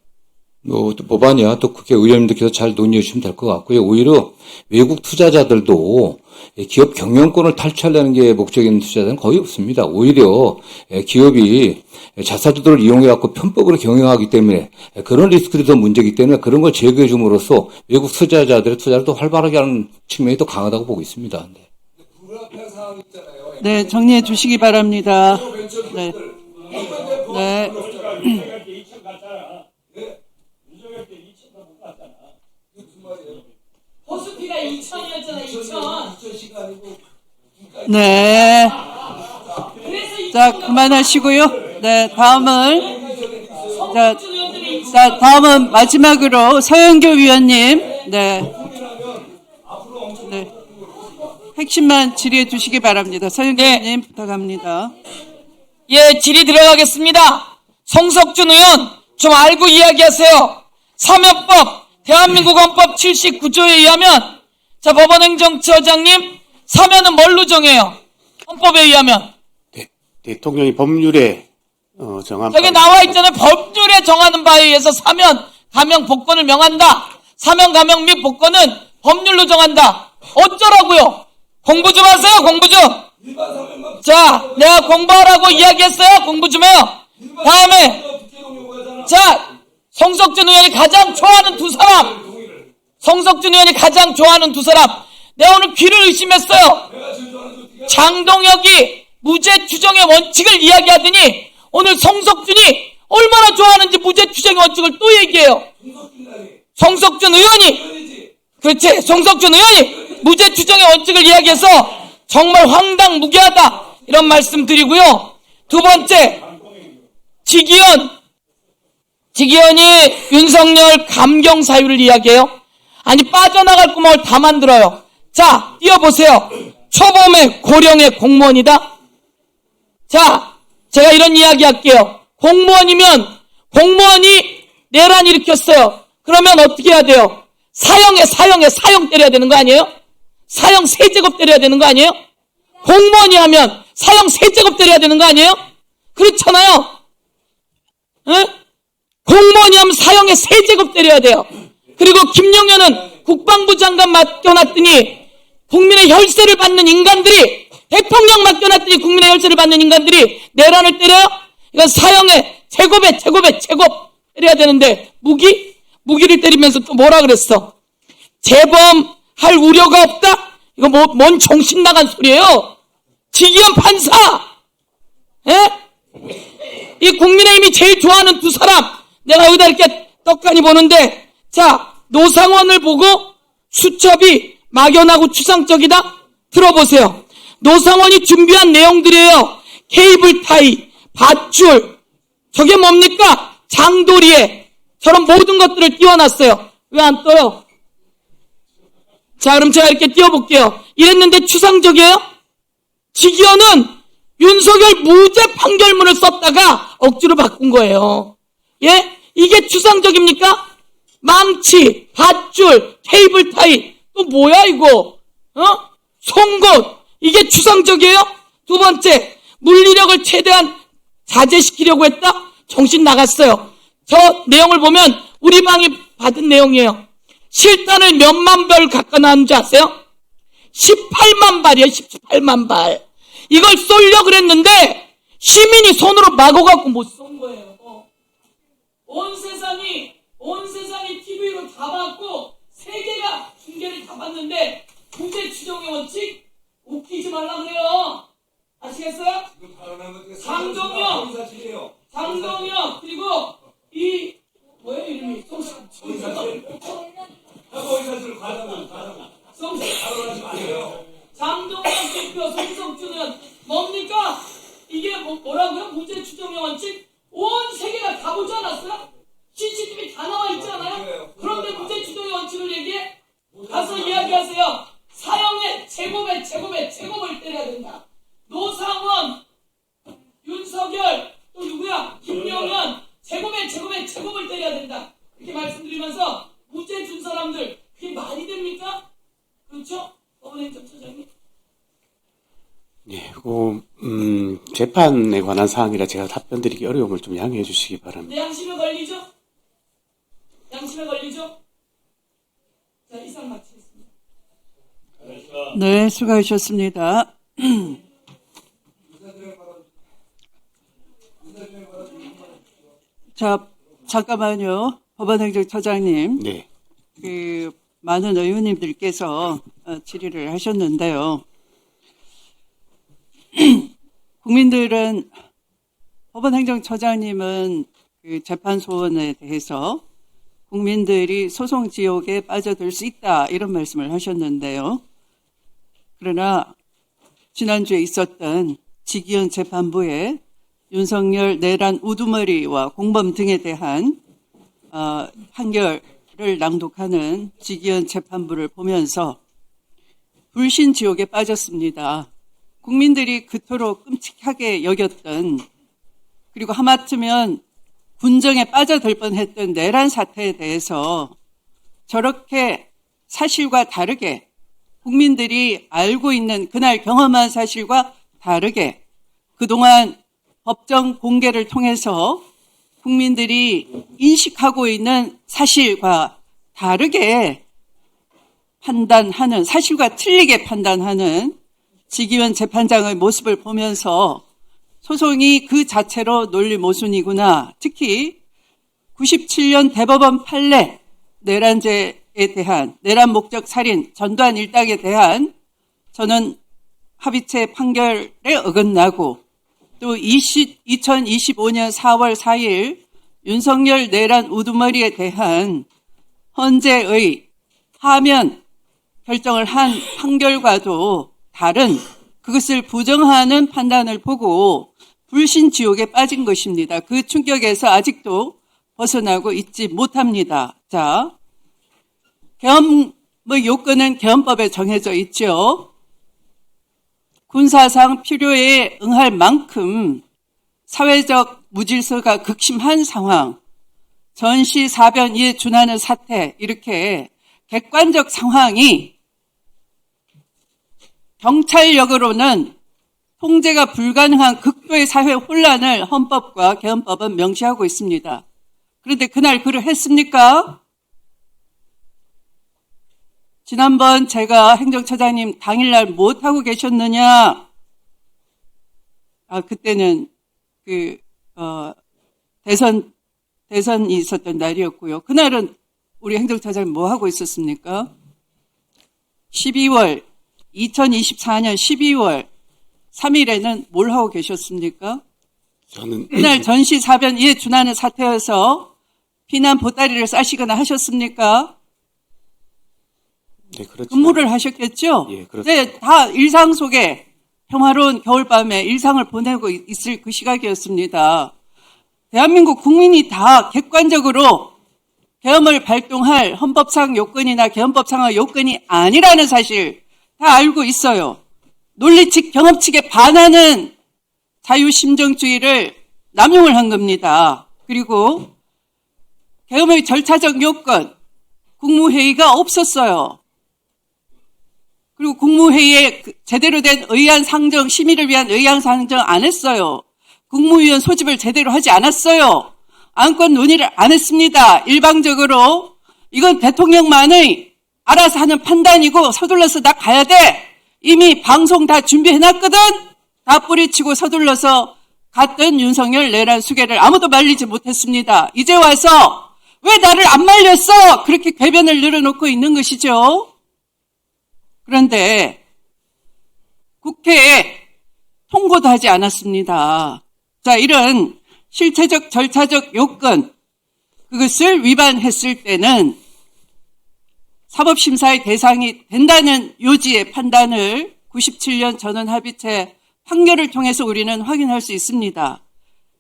또 법안이야 또 국회 의원님들께서 잘 논의해 주시면 될 것 같고요. 오히려 외국 투자자들도 기업 경영권을 탈취하려는 게 목적인 투자자는 거의 없습니다. 오히려 기업이 자사주들을 이용해갖고 편법으로 경영하기 때문에 그런 리스크들이 더 문제이기 때문에 그런 걸 제거해 줌으로써 외국 투자자들의 투자를 더 활발하게 하는 측면이 더 강하다고 보고 있습니다. 네, 정리해 주시기 바랍니다. 네. 네. 호수비가 2천이었잖아, 2천. 네. 자, 그만하시고요. 네, 다음은 마지막으로 서영교 위원님. 네. 네. 핵심만 질의해 주시기 바랍니다. 서영교 위원님 부탁합니다. 예, 질의 들어가겠습니다. 송석준 의원, 좀 알고 이야기하세요. 사면법, 대한민국 헌법 79조에 의하면, 자, 법원행정처장님, 사면은 뭘로 정해요? 헌법에 의하면. 대통령이 법률에 정한 저기 나와 있잖아요. 법률에 정하는 바에 의해서 사면, 감형, 복권을 명한다. 사면, 감형 및 복권은 법률로 정한다. 어쩌라고요? 공부 좀 하세요, 공부 좀. 자, 내가 공부하라고 이야기했어요. 공부 좀 해요. 다음에, 자, 송석준 의원이 가장 좋아하는 두 사람. 송석준 의원이 가장 좋아하는 두 사람. 내가 오늘 귀를 의심했어요. 장동혁이 무죄 추정의 원칙을 이야기하더니 오늘 송석준이 얼마나 좋아하는지 무죄 추정의 원칙을 또 얘기해요. 송석준 의원이, 그렇지, 송석준 의원이 무죄 추정의 원칙을 이야기해서 정말 황당무계하다 이런 말씀 드리고요. 두 번째, 지기현이 윤석열 감경 사유를 이야기해요. 아니, 빠져나갈 구멍을 다 만들어요. 자, 띄워보세요. 초범의 고령의 공무원이다. 자, 제가 이런 이야기 할게요. 공무원이면 공무원이 내란 일으켰어요. 그러면 어떻게 해야 돼요? 사형 때려야 되는 거 아니에요? 사형 3제곱 때려야 되는 거 아니에요? 공무원이 하면 사형 3제곱 때려야 되는 거 아니에요? 그렇잖아요. 에? 공무원이 하면 사형에 3제곱 때려야 돼요. 그리고 김용현은 국방부 장관 맡겨놨더니 국민의 혈세를 받는 인간들이, 대통령 맡겨놨더니 국민의 혈세를 받는 인간들이 내란을 때려요? 이건 사형에 제곱에 제곱 때려야 되는데 무기를 때리면서 또 뭐라 그랬어? 재범할 우려가 없다? 이거 뭔 정신 나간 소리예요? 지기현 판사! 예? 이 국민의힘이 제일 좋아하는 두 사람, 내가 여기다 이렇게 떡하니 보는데, 자, 노상원을 보고 수첩이 막연하고 추상적이다? 들어보세요. 노상원이 준비한 내용들이에요. 케이블 타이, 밧줄, 저게 뭡니까? 장도리에 저런 모든 것들을 띄워놨어요. 왜 안 떠요? 자, 그럼 제가 이렇게 띄워볼게요. 이랬는데 추상적이에요? 지기현은 윤석열 무죄 판결문을 썼다가 억지로 바꾼 거예요. 예? 이게 추상적입니까? 망치, 밧줄, 케이블 타이, 또 뭐야 이거? 송곳, 이게 추상적이에요? 두 번째, 물리력을 최대한 자제시키려고 했다? 정신 나갔어요. 저 내용을 보면 우리 방이 받은 내용이에요. 실탄을 몇만 발 갖다 놨는지 아세요? 18만 발이에요. 18만 발. 이걸 쏠려 그랬는데 시민이 손으로 막아갖고 못 쏜 거예요. 온 세상이 TV로 잡았고 세계가 중계를 잡았는데 무죄 추정의 원칙 웃기지 말라 그래요. 아시겠어요? 장동영 그리고 이 뭐예요 이름이 장동영 대표 송성주는 뭡니까? 이게 뭐라고요? 문제 추정의 원칙? 온 세계가 다 보지 않았어요? CCTV 다 나와 있잖아요? 그런데 문제 추정의 원칙을 얘기해? 가서 이야기하세요. 사형의 제곱을 때려야 된다. 노상원, 윤석열, 또 누구야? 김용현, 제곱을 때려야 된다. 이렇게 말씀드리면서 무죄 준 사람들, 그게 말이 됩니까? 그렇죠? 법원행정처장님. 예, 재판에 관한 사항이라 제가 답변드리기 어려움을 좀 양해해 주시기 바랍니다. 내 양심에 걸리죠? 양심에 걸리죠? 자, 이상 마치겠습니다. 네, 수고하셨습니다. 자, 잠깐만요. 법원행정처장님. 네. 많은 의원님들께서 질의를 하셨는데요. 국민들은 법원행정처장님은 재판 소원에 대해서 국민들이 소송 지옥에 빠져들 수 있다 이런 말씀을 하셨는데요. 그러나 지난주에 있었던 지기현 재판부의 윤석열 내란 우두머리와 공범 등에 대한 판결을 낭독하는 지기현 재판부를 보면서 불신지옥에 빠졌습니다. 국민들이 그토록 끔찍하게 여겼던, 그리고 하마터면 군정에 빠져들 뻔했던 내란 사태에 대해서 저렇게 사실과 다르게, 국민들이 알고 있는 그날 경험한 사실과 다르게 그동안 법정 공개를 통해서 국민들이 인식하고 있는 사실과 다르게 판단하는, 사실과 틀리게 판단하는 지기현 재판장의 모습을 보면서 소송이 그 자체로 논리 모순이구나. 특히 97년 대법원 판례 내란죄에 대한, 내란 목적 살인 전두환 일당에 대한 저는 합의체 판결에 어긋나고, 또 2025년 4월 4일 윤석열 내란 우두머리에 대한 헌재의 하면 결정을 한 판결과도 다른, 그것을 부정하는 판단을 보고 불신지옥에 빠진 것입니다. 그 충격에서 아직도 벗어나고 있지 못합니다. 자, 계엄의 요건은 계엄법에 정해져 있죠. 군사상 필요에 응할 만큼 사회적 무질서가 극심한 상황, 전시 사변이에 준하는 사태, 이렇게 객관적 상황이 경찰력으로는 통제가 불가능한 극도의 사회 혼란을 헌법과 계엄법은 명시하고 있습니다. 그런데 그날 그를 했습니까? 지난번 제가 행정처장님 당일날 못하고 계셨느냐? 그때는 대선이 있었던 날이었고요. 그날은 우리 행정처장님 뭐 하고 있었습니까? 2024년 12월 3일에는 뭘 하고 계셨습니까? 저는 그날 전시사변 준하는 사태여서 피난 보따리를 싸시거나 하셨습니까? 네, 그렇죠. 근무를 하셨겠죠? 예, 그렇죠. 네, 다 일상 속에 평화로운 겨울밤에 일상을 보내고 있을 그 시각이었습니다. 대한민국 국민이 다 객관적으로 계엄을 발동할 헌법상 요건이나 계엄법상의 요건이 아니라는 사실 다 알고 있어요. 논리칙, 경험칙에 반하는 자유심정주의를 남용을 한 겁니다. 그리고 계엄의 절차적 요건, 국무회의가 없었어요. 그리고 국무회의에 제대로 된 의안 상정, 심의를 위한 의안 상정 안 했어요. 국무위원 소집을 제대로 하지 않았어요. 안건 논의를 안 했습니다. 일방적으로 이건 대통령만의 알아서 하는 판단이고 서둘러서 나 가야 돼. 이미 방송 다 준비해놨거든. 다 뿌리치고 서둘러서 갔던 윤석열 내란 수계를 아무도 말리지 못했습니다. 이제 와서 왜 나를 안 말렸어? 그렇게 궤변을 늘어놓고 있는 것이죠. 그런데 국회에 통고도 하지 않았습니다. 자, 이런 실체적 절차적 요건, 그것을 위반했을 때는 사법심사의 대상이 된다는 요지의 판단을 97년 전원합의체 판결을 통해서 우리는 확인할 수 있습니다.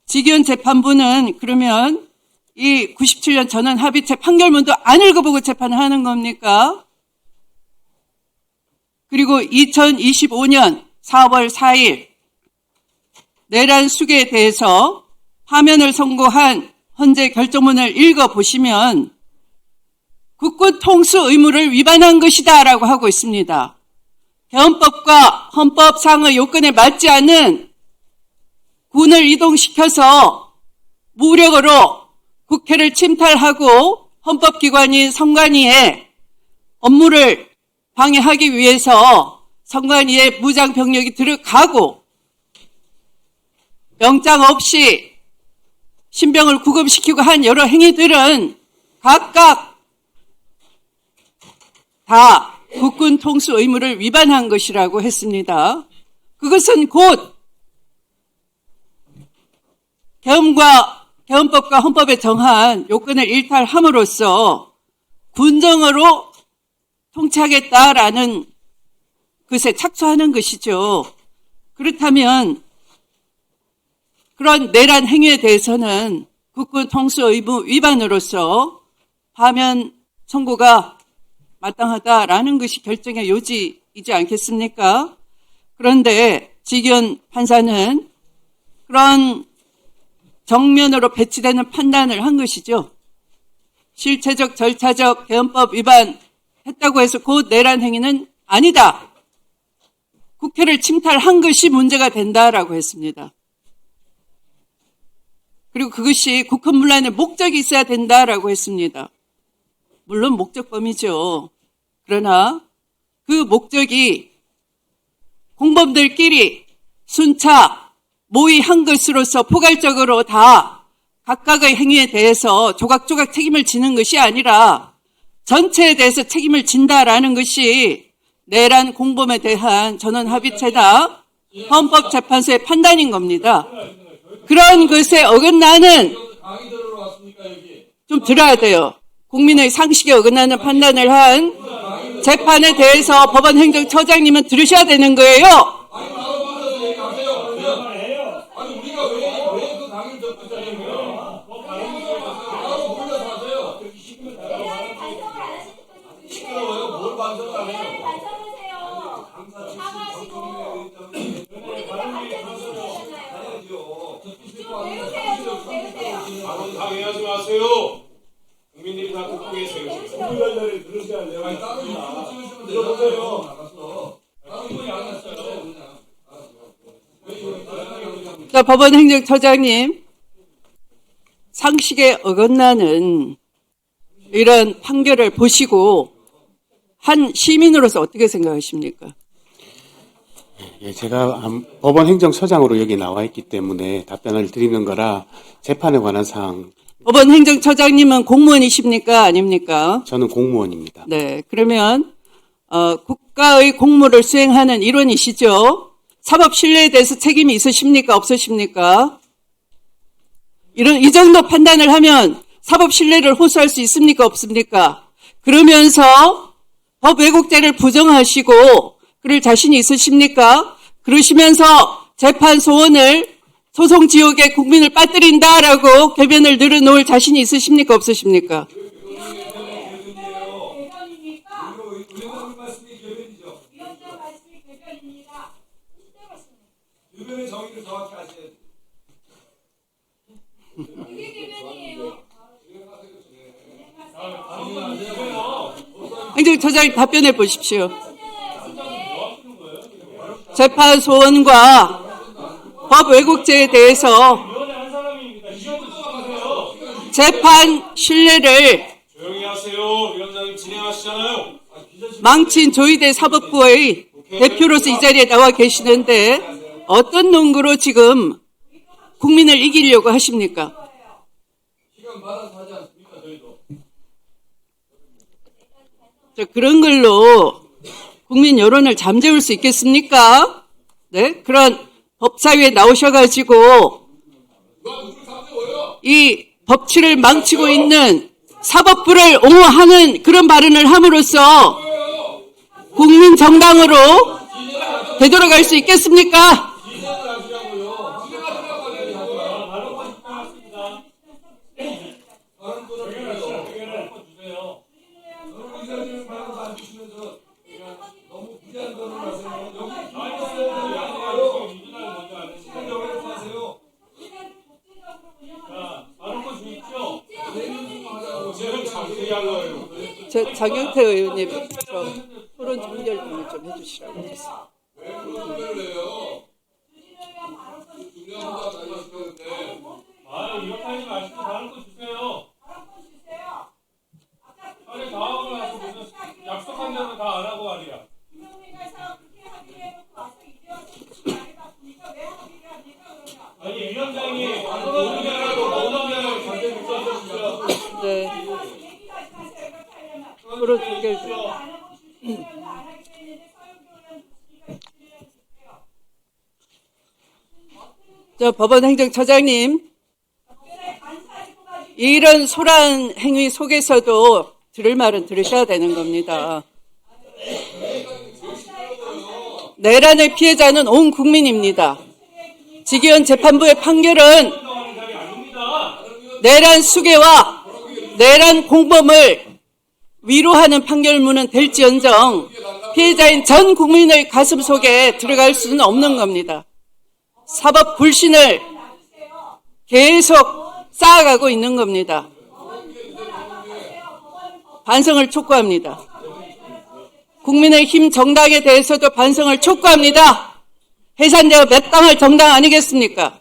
지기현 재판부는 그러면 이 97년 전원합의체 판결문도 안 읽어보고 재판을 하는 겁니까? 그리고 2025년 4월 4일 내란 수계에 대해서 파면을 선고한 헌재 결정문을 읽어보시면 국군 통수 의무를 위반한 것이다 라고 하고 있습니다. 개헌법과 헌법상의 요건에 맞지 않는 군을 이동시켜서 무력으로 국회를 침탈하고 헌법기관인 선관위의 업무를 방해하기 위해서 선관위에 무장병력이 들어가고 영장 없이 신병을 구금시키고 한 여러 행위들은 각각 다 국군 통수 의무를 위반한 것이라고 했습니다. 그것은 곧 개헌법과 헌법에 정한 요건을 일탈함으로써 군정으로 통치하겠다라는 것에 착수하는 것이죠. 그렇다면 그런 내란 행위에 대해서는 국군 통수 의무 위반으로서 파면 선고가 마땅하다라는 것이 결정의 요지이지 않겠습니까? 그런데 지기현 판사는 그런 정면으로 배치되는 판단을 한 것이죠. 실체적 절차적 개헌법 위반했다고 해서 곧 내란 행위는 아니다. 국회를 침탈한 것이 문제가 된다라고 했습니다. 그리고 그것이 국헌문란의 목적이 있어야 된다라고 했습니다. 물론 목적범이죠. 그러나 그 목적이 공범들끼리 순차 모의한 것으로서 포괄적으로 다 각각의 행위에 대해서 조각조각 책임을 지는 것이 아니라 전체에 대해서 책임을 진다라는 것이 내란 공범에 대한 전원합의체다 헌법재판소의 판단인 겁니다. 그런 것에 어긋나는 좀 들어야 돼요. 국민의 상식에 어긋나는 판단을 한 재판에 대해서 법원 행정처장님은 들으셔야 되는 거예요. 당연하지 마세요. 국민들이 다 듣고 계세요. 국민들이 들으셔야 돼요. 들어보세요. 자, 법원 행정처장님, 상식에 어긋나는 이런 판결을 보시고 한 시민으로서 어떻게 생각하십니까? 예, 제가 법원 행정처장으로 여기 나와 있기 때문에 답변을 드리는 거라 재판에 관한 사항. 법원 행정처장님은 공무원이십니까? 아닙니까? 저는 공무원입니다. 네, 그러면 국가의 공무를 수행하는 일원이시죠? 사법 신뢰에 대해서 책임이 있으십니까? 없으십니까? 이 정도 판단을 하면 사법 신뢰를 호소할 수 있습니까? 없습니까? 그러면서 법 왜곡죄를 부정하시고 그럴 자신이 있으십니까? 그러시면서 재판 소원을 소송 지옥에 국민을 빠뜨린다라고 궤변을 늘어놓을 자신이 있으십니까? 없으십니까? 행정처장님 답변해 보십시오. 재판 소원과 법 왜곡죄에 대해서 재판 신뢰를 조용히 하세요. 위원장님 진행하시잖아요. 망친 조희대 사법부의 대표로서 이 자리에 나와 계시는데 어떤 논구로 지금 국민을 이기려고 하십니까? 자, 그런 걸로 국민 여론을 잠재울 수 있겠습니까? 네, 그런 법사위에 나오셔가지고 이 법치를 망치고 있는 사법부를 옹호하는 그런 발언을 함으로써 국민 정당으로 되돌아갈 수 있겠습니까? 장경태 의원님, 토론 종결 좀 해주시라고 했어요. 이렇게 하지 마시고 다른 거 주세요. 빨리 다 하고 나서 무슨 약속한 대로 다 안 하고 말이야. 아니 위원장이 네. 토론 종결 좀. 법원 행정처장님, 이런 소란 행위 속에서도 들을 말은 들으셔야 되는 겁니다. 내란의 피해자는 온 국민입니다. 지기현 재판부의 판결은 내란 수괴와 내란 공범을 위로하는 판결문은 될지언정 피해자인 전 국민의 가슴속에 들어갈 수는 없는 겁니다. 사법 불신을 계속 쌓아가고 있는 겁니다. 반성을 촉구합니다. 국민의힘 정당에 대해서도 반성을 촉구합니다. 해산되어 멸당할 정당 아니겠습니까?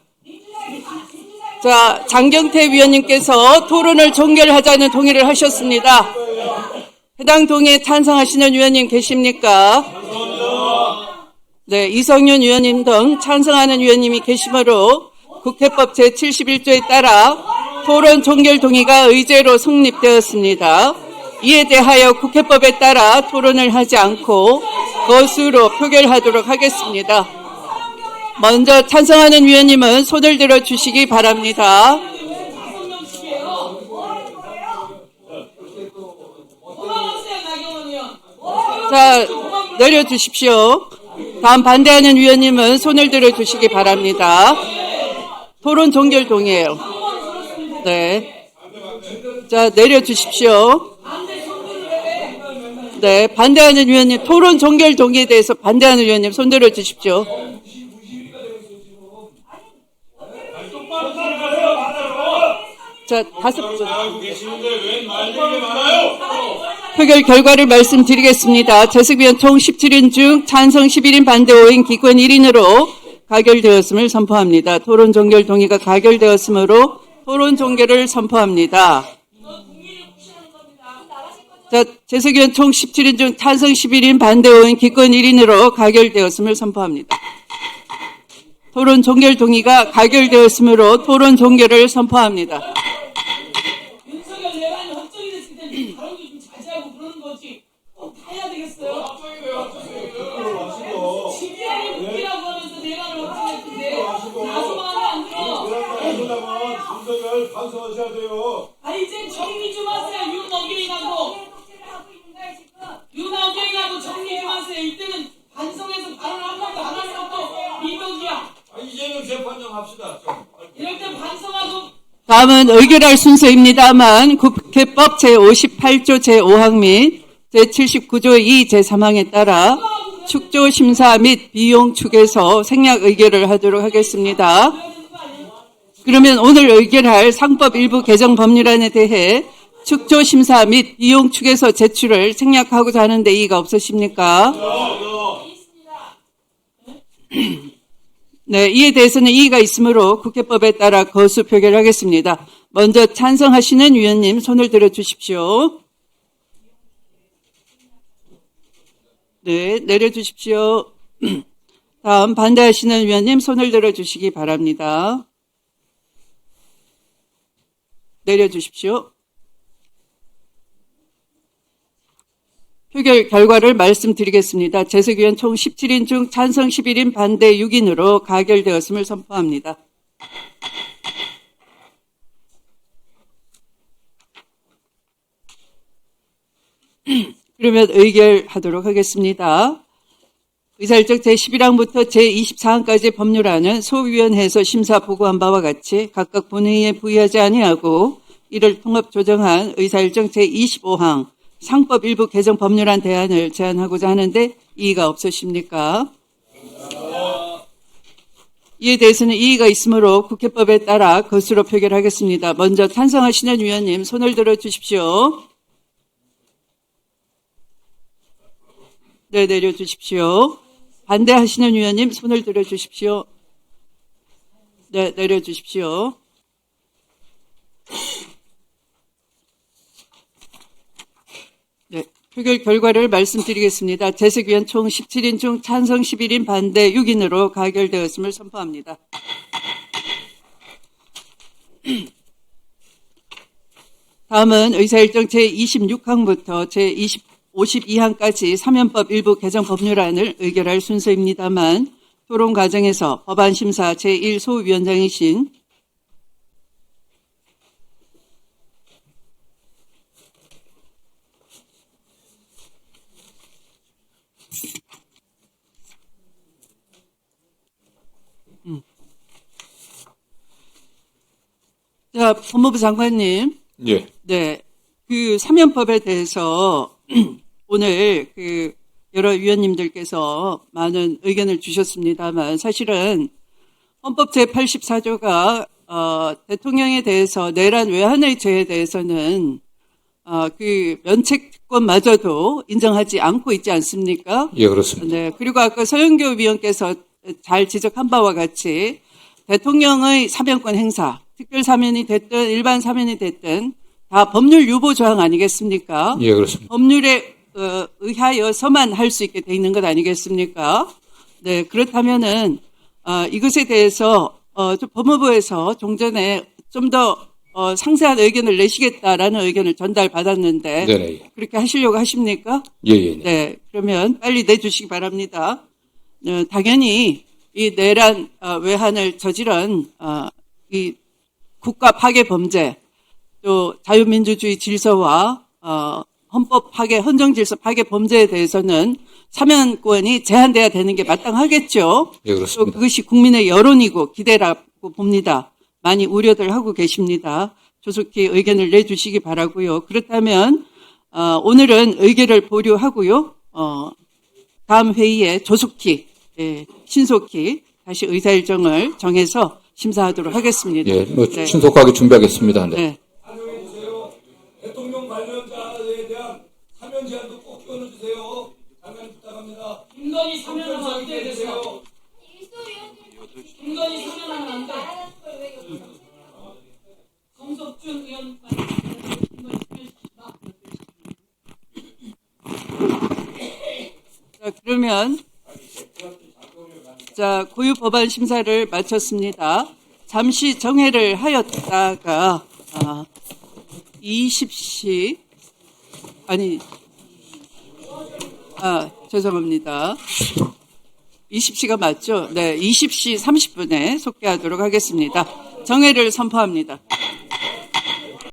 자, 장경태 위원님께서 토론을 종결하자는 동의를 하셨습니다. 해당 동의에 찬성하시는 위원님 계십니까? 네, 이성윤 위원님 등 찬성하는 위원님이 계시므로 국회법 제71조에 따라 토론 종결 동의가 의제로 성립되었습니다. 이에 대하여 국회법에 따라 토론을 하지 않고 거수로 표결하도록 하겠습니다. 먼저 찬성하는 위원님은 손을 들어 주시기 바랍니다. 자, 내려주십시오. 다음 반대하는 위원님은 손을 들어 주시기 바랍니다. 토론 종결 동의예요. 네. 자, 내려주십시오. 네, 반대하는 위원님, 토론 종결 동의에 대해서 반대하는 위원님 손 들어 주십시오. 자, 5분. 표결 결과를 말씀드리겠습니다. 재석위원 총 17인 중 찬성 11인 반대 5인 기권 1인으로 가결되었음을 선포합니다. 토론 종결 동의가 가결되었으므로 토론 종결을 선포합니다. 자, 재석위원 총 17인 중 찬성 11인 반대 5인 기권 1인으로 가결되었음을 선포합니다. 토론 종결 동의가 가결되었으므로 토론 종결을 선포합니다. 윤석열 내란이 확정이 됐을 때는 다른 게 좀 자제하고 그러는 거지. 꼭 다 해야 되겠어요? 지지하기 국기라고 하면서 내란을 확정했는데 나서만 하면 안 돼요. 윤석열 반성하셔야 돼요. 아, 이제 정리 좀 하세요. 윤어경이하고 정리 좀 하세요. 이때는 반성해서 발언을 한 번도 안 하는 것도 미덕이야. 이재명 재판장 합시다. 이럴 때 반성하고. 다음은 의결할 순서입니다만 국회법 제58조 제5항 및 제79조 2 제3항에 따라 축조 심사 및 비용 축에서 생략 의결을 하도록 하겠습니다. 그러면 오늘 의결할 상법 일부 개정 법률안에 대해 축조 심사 및 비용 축에서 제출을 생략하고자 하는데 이의가 없으십니까? 네, 이에 대해서는 이의가 있으므로 국회법에 따라 거수 표결하겠습니다. 먼저 찬성하시는 위원님 손을 들어 주십시오. 네, 내려주십시오. 다음 반대하시는 위원님 손을 들어 주시기 바랍니다. 내려주십시오. 표결 결과를 말씀드리겠습니다. 재석위원 총 17인 중 찬성 11인 반대 6인으로 가결되었음을 선포합니다. 그러면 의결하도록 하겠습니다. 의사일정 제11항부터 제24항까지 법률안은 소위원회에서 심사 보고한 바와 같이 각각 본회의에 부의하지 아니하고 이를 통합 조정한 의사일정 제25항 상법 일부 개정 법률안 대안을 제안하고자 하는데 이의가 없으십니까? 이에 대해서는 이의가 있으므로 국회법에 따라 것으로 표결하겠습니다. 먼저 찬성하시는 위원님 손을 들어 주십시오. 네, 내려주십시오. 반대하시는 위원님 손을 들어주십시오. 네, 내려주십시오. 네, 표결 결과를 말씀드리겠습니다. 재석위원 총 17인 중 찬성 11인 반대 6인으로 가결되었음을 선포합니다. 다음은 의사일정 제26항부터 제52항까지 사면법 일부 개정 법률안을 의결할 순서입니다만 토론 과정에서 법안심사 제1소위원장이신 자, 법무부 장관님. 예. 네. 그 사면법에 대해서 오늘 여러 위원님들께서 많은 의견을 주셨습니다만 사실은 헌법 제84조가 대통령에 대해서 내란 외환의 죄에 대해서는 그 면책권마저도 인정하지 않고 있지 않습니까? 예, 그렇습니다. 네. 그리고 아까 서영교 위원께서 잘 지적한 바와 같이 대통령의 사면권 행사, 특별 사면이 됐든 일반 사면이 됐든 다 법률 유보 조항 아니겠습니까? 예, 그렇습니다. 법률에 의하여서만 할 수 있게 돼 있는 것 아니겠습니까? 네, 그렇다면은 이것에 대해서 좀 법무부에서 종전에 좀 더 상세한 의견을 내시겠다라는 의견을 전달받았는데 네네. 그렇게 하시려고 하십니까? 예, 예. 네, 그러면 빨리 내주시기 바랍니다. 당연히 이 내란 외환을 저지른 이 국가 파괴 범죄, 또 자유민주주의 질서와 헌법 파괴, 헌정 질서 파괴 범죄에 대해서는 사면권이 제한돼야 되는 게 마땅하겠죠. 예, 그렇습니다. 또 그것이 국민의 여론이고 기대라고 봅니다. 많이 우려들 하고 계십니다. 조속히 의견을 내주시기 바라고요. 그렇다면 오늘은 의결을 보류하고요. 다음 회의에 조속히 신속히 다시 의사일정을 정해서 심사하도록 하겠습니다. 예, 뭐 네. 신속하게 준비하겠습니다. 네. 네. 대통령 관련자에 대한 사면 제한도 꼭 끼워넣어주세요. 장관님 부탁합니다. 김건희 사면하면 안 돼, 됐어. 김건희 사면하면 안 돼. 성석준 의원. 자, 그러면 자, 고유 법안 심사를 마쳤습니다. 잠시 정회를 하였다가 20시 죄송합니다. 20시가 맞죠? 네, 20시 30분에 속개하도록 하겠습니다. 정회를 선포합니다.